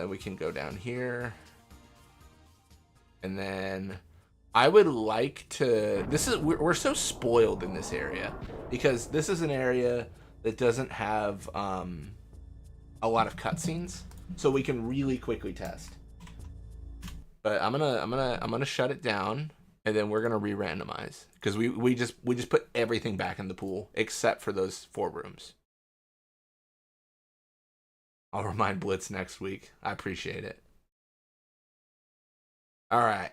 We can go down here, and then I would like to. We're so spoiled in this area because this is an area that doesn't have a lot of cutscenes, so we can really quickly test. But I'm gonna shut it down, and then we're gonna re-randomize because we just put everything back in the pool except for those 4 rooms. I'll remind Blitz next week. I appreciate it. All right,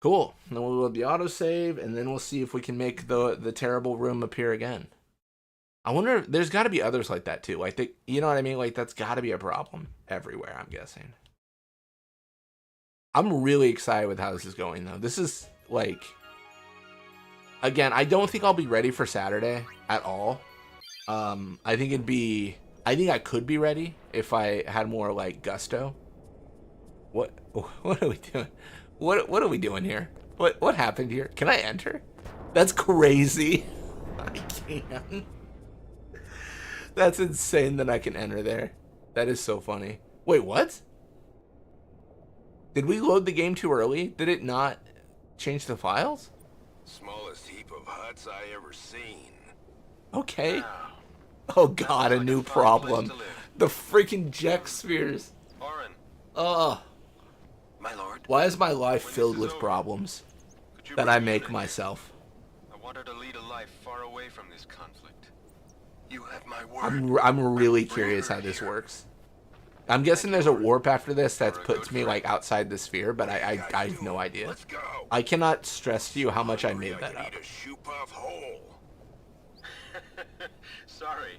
cool. Then we'll load the autosave, and then we'll see if we can make the terrible room appear again. I wonder if there's got to be others like that too. Like, you know what I mean? Like, that's got to be a problem everywhere, I'm guessing. I'm really excited with how this is going, though. This is, like, again, I don't think I'll be ready for Saturday at all. I think I could be ready if I had more, like, gusto. What are we doing? What are we doing here? What happened here? Can I enter? That's crazy. I can. That's insane that I can enter there. That is so funny. Wait, what? Did we load the game too early? Did it not change the files? Smallest heap of huts I ever seen. Okay. Oh god, a new problem. The freaking Jack spheres. Ugh. My lord. Why is my life filled with problems that I make myself? I want her to lead a life far away from this conflict. You have my word. I'm really curious how this works. I'm guessing there's a warp after this that puts me like outside the sphere, but I have no idea. I cannot stress to you how much I made that up. Sorry.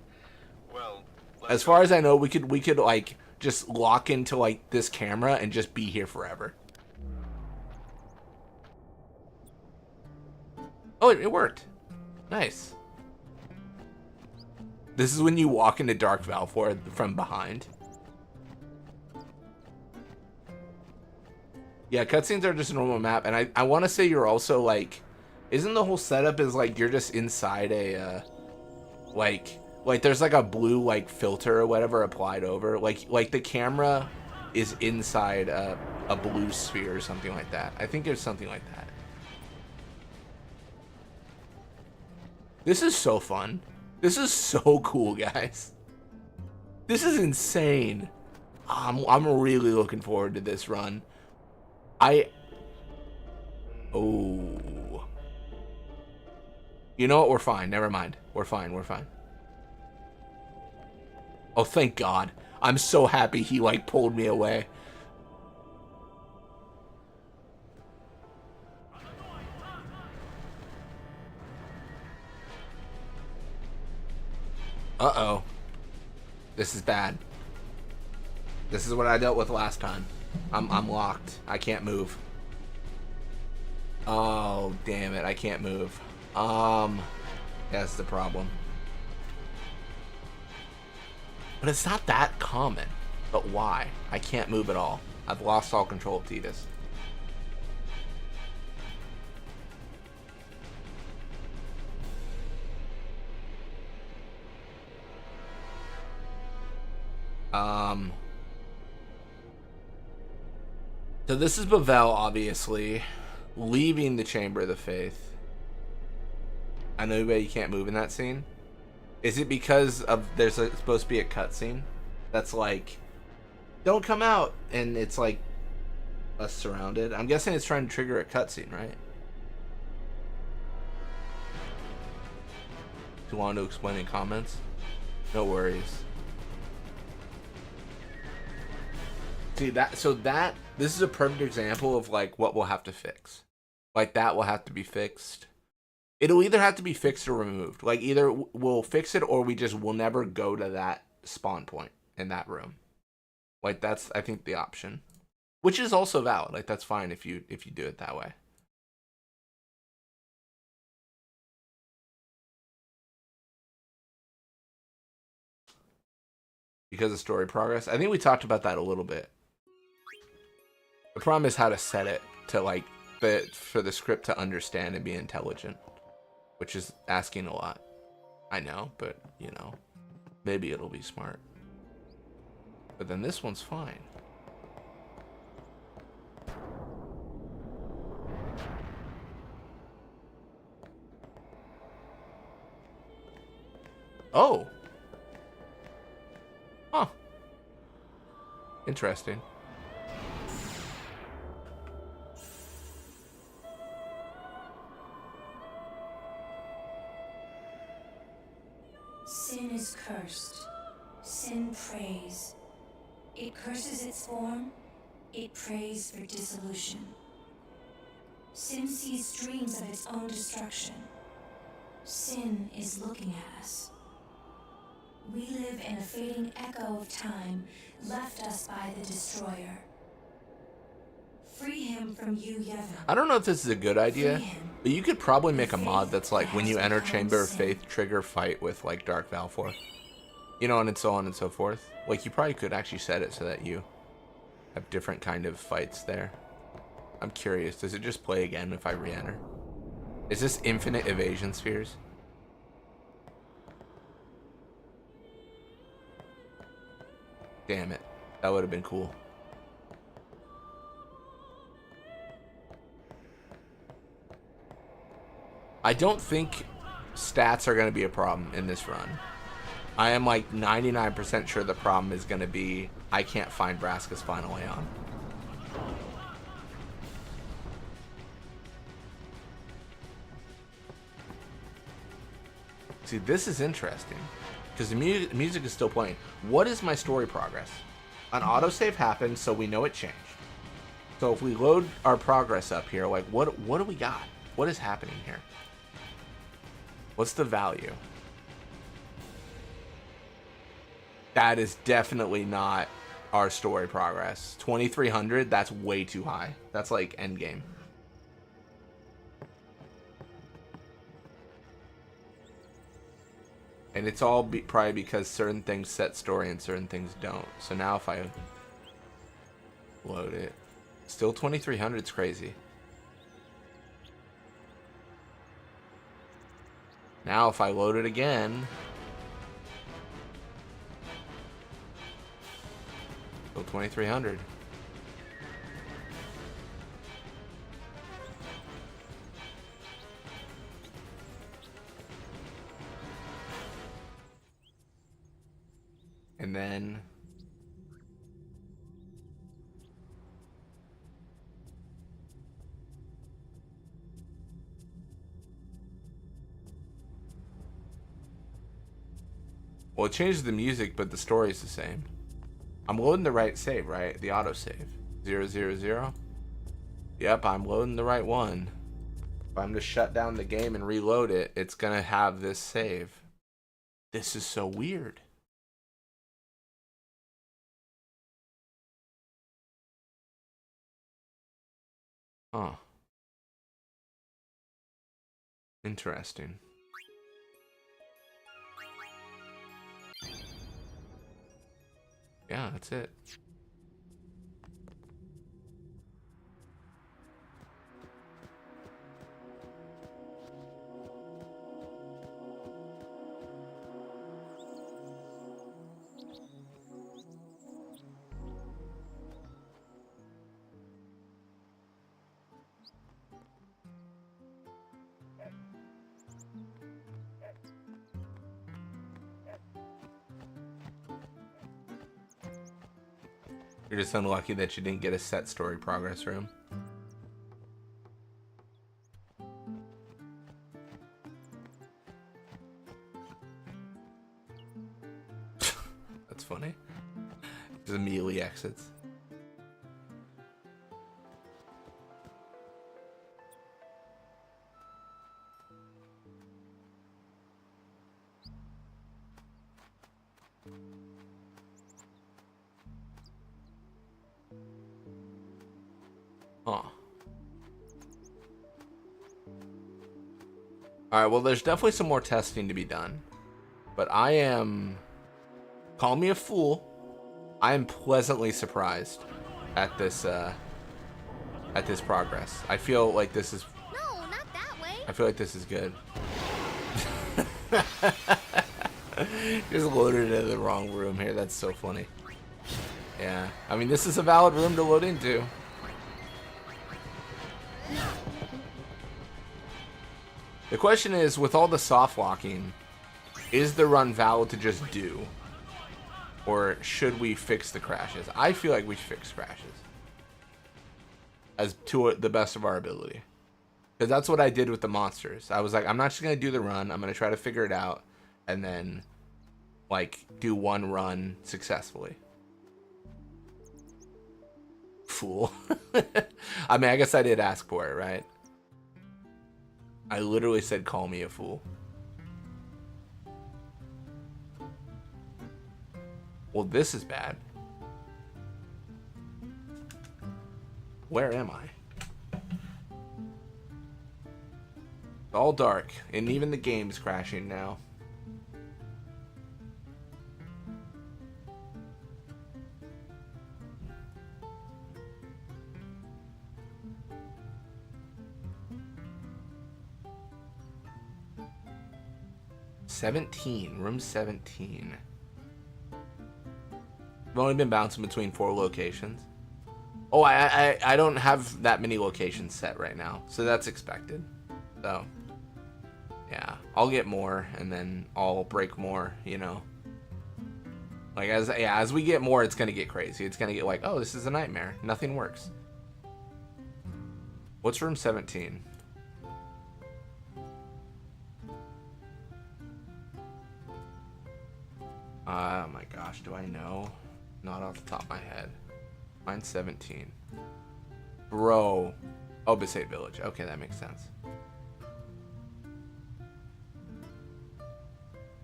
Well, As far as I know, we could like just lock into like this camera and just be here forever. Oh, it worked. Nice. This is when you walk into Dark Valfor from behind. Yeah, cutscenes are just a normal map, and I want to say you're also like, isn't the whole setup is like you're just inside a like there's like a blue like filter or whatever applied over, like the camera is inside a blue sphere or something like that. I think there's something like that. This is so fun. This is so cool, guys. This is insane. I'm really looking forward to this run. Oh. You know what? We're fine. Never mind. We're fine. We're fine. Oh, thank God. I'm so happy he, like, pulled me away. Uh-oh. This is bad. This is what I dealt with last time. I'm locked. I can't move. Oh, damn it. I can't move. That's the problem. But it's not that common. But why? I can't move at all. I've lost all control of Tidus. So this is Bavel, obviously, leaving the Chamber of the Faith. I know you can't move in that scene. Is it because of there's supposed to be a cutscene that's like, don't come out, and it's like us surrounded? I'm guessing it's trying to trigger a cutscene, right? Do you want to explain in comments? No worries. See that? So this is a perfect example of like what we'll have to fix. Like that will have to be fixed. It'll either have to be fixed or removed. Like either we'll fix it or we just will never go to that spawn point in that room. Like that's I think the option, which is also valid. Like that's fine if you do it that way. Because of story progress, I think we talked about that a little bit. The problem is how to set it to like for the script to understand and be intelligent, which is asking a lot. I know, but you know, maybe it'll be smart. But then this one's fine. Oh. Huh. Interesting. Sin is cursed. Sin prays. It curses its form. It prays for dissolution. Sin sees dreams of its own destruction. Sin is looking at us. We live in a fading echo of time left us by the Destroyer. Free him from you, Yevon. I don't know if this is a good idea, but you could probably make a mod that's like when you enter Chamber of Faith, trigger fight with like Dark Valfor. You know, and so on and so forth. Like you probably could actually set it so that you Have different kind of fights there. I'm curious, does it just play again if I re-enter? Is this infinite evasion spheres? Damn it. That would have been cool. I don't think stats are going to be a problem in this run. I am like 99% sure the problem is going to be I can't find Braska's final Aeon. See, this is interesting because the music is still playing. What is my story progress? An autosave happened, so we know it changed. So if we load our progress up here, like what do we got? What is happening here? What's the value? That is definitely not our story progress. 2300, that's way too high. That's like endgame. And it's all probably because certain things set story and certain things don't. So now if I load it, still 2300 is crazy. Now if I load it again, still 2300. And then well, it changes the music, but the story is the same. I'm loading the right save, right? The autosave. 000. Yep, I'm loading the right one. If I'm to shut down the game and reload it, it's gonna have this save. This is so weird. Huh. Interesting. Yeah, that's it. You're just unlucky that you didn't get a set story progress room. That's funny. Just immediately exits. Huh. Alright, well, there's definitely some more testing to be done. But I am... Call me a fool. I am pleasantly surprised at this progress. I feel like this is... No, not that way. I feel like this is good. Just loaded into the wrong room here. That's so funny. Yeah. I mean, this is a valid room to load into. The question is, with all the soft locking, is the run valid to just do? Or should we fix the crashes? I feel like we should fix crashes. As to the best of our ability. Because that's what I did with the monsters. I was like, I'm not just going to do the run. I'm going to try to figure it out. And then, like, do one run successfully. Fool. I mean, I guess I did ask for it, right? I literally said, call me a fool. Well, this is bad. Where am I? It's all dark, and even the game's crashing now. 17. Room 17. I've only been bouncing between 4 locations. Oh, I don't have that many locations set right now, so that's expected. So, yeah, I'll get more, and then I'll break more, you know. Like, as we get more, it's gonna get crazy. It's gonna get like, oh, this is a nightmare. Nothing works. What's room 17? Oh my gosh, do I know? Not off the top of my head. Mine's 17. Bro. Oh, Besaid Village. Okay, that makes sense.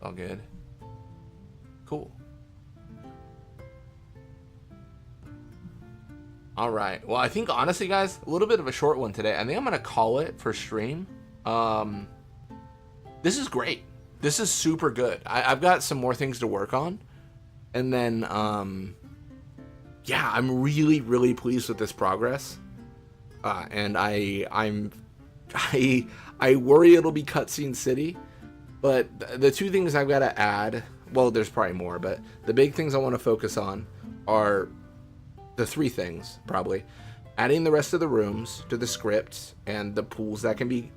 All good. Cool. Alright. Well, I think, honestly, guys, a little bit of a short one today. I think I'm going to call it for stream. This is great. This is super good. I've got some more things to work on. And then, yeah, I'm really, really pleased with this progress. And I worry it'll be Cutscene City. But the 2 things I've got to add, well, there's probably more, but the big things I want to focus on are the 3 things, probably. Adding the rest of the rooms to the scripts and the pools that can be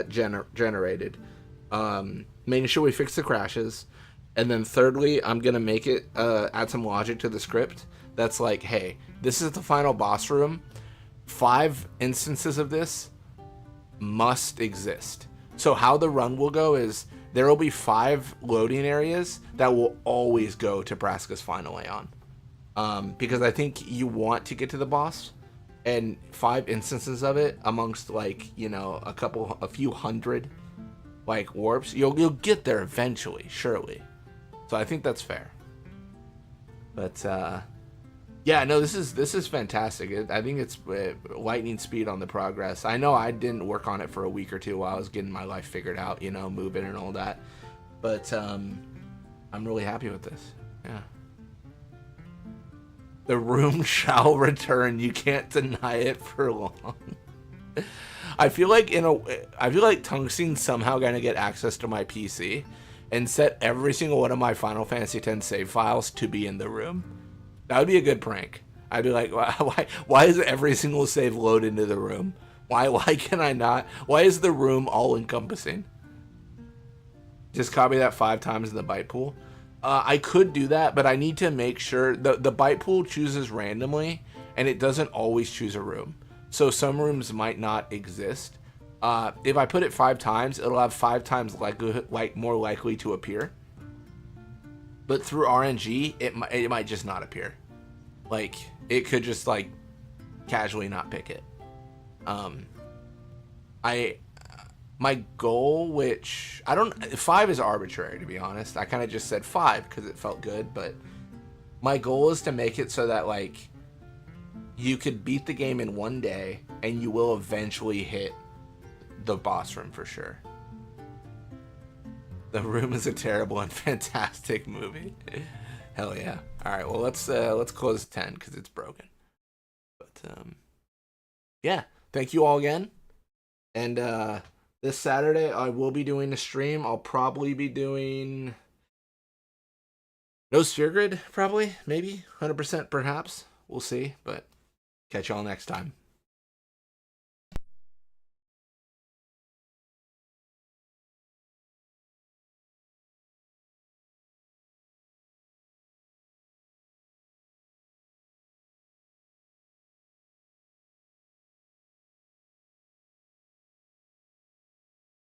generated. Making sure we fix the crashes. And then thirdly, I'm going to make it add some logic to the script that's like, hey, this is the final boss room. 5 instances of this must exist. So how the run will go is there will be 5 loading areas that will always go to Braska's final Aeon. Because I think you want to get to the boss, and 5 instances of it amongst, like, you know, a few hundred like warps, you'll get there eventually, surely. So I think that's fair. But yeah, no, this is fantastic. I think it's lightning speed on the progress. I know I didn't work on it for a week or 2 while I was getting my life figured out, you know, moving and all that. But I'm really happy with this. Yeah. The room shall return. You can't deny it for long. I feel like Tungsten's somehow gonna get access to my PC and set every single one of my Final Fantasy X save files to be in the room. That would be a good prank. I'd be like, why is every single save load into the room? Why can I not? Why is the room all encompassing? Just copy that 5 times in the byte pool. I could do that, but I need to make sure the byte pool chooses randomly, and it doesn't always choose a room. So some rooms might not exist. If I put it 5 times, it'll have 5 times more likely to appear. But through RNG, it might just not appear. Like, it could just, like, casually not pick it. My goal, which 5 is arbitrary, to be honest. I kind of just said 5 because it felt good, but my goal is to make it so that, like, you could beat the game in 1 day and you will eventually hit the boss room for sure. The Room is a terrible and fantastic movie. Hell yeah. All right, well, let's close 10 because it's broken. But yeah, thank you all again. And this Saturday I will be doing a stream. I'll probably be doing no Sphere Grid, probably, maybe 100% perhaps. We'll see, but catch y'all next time.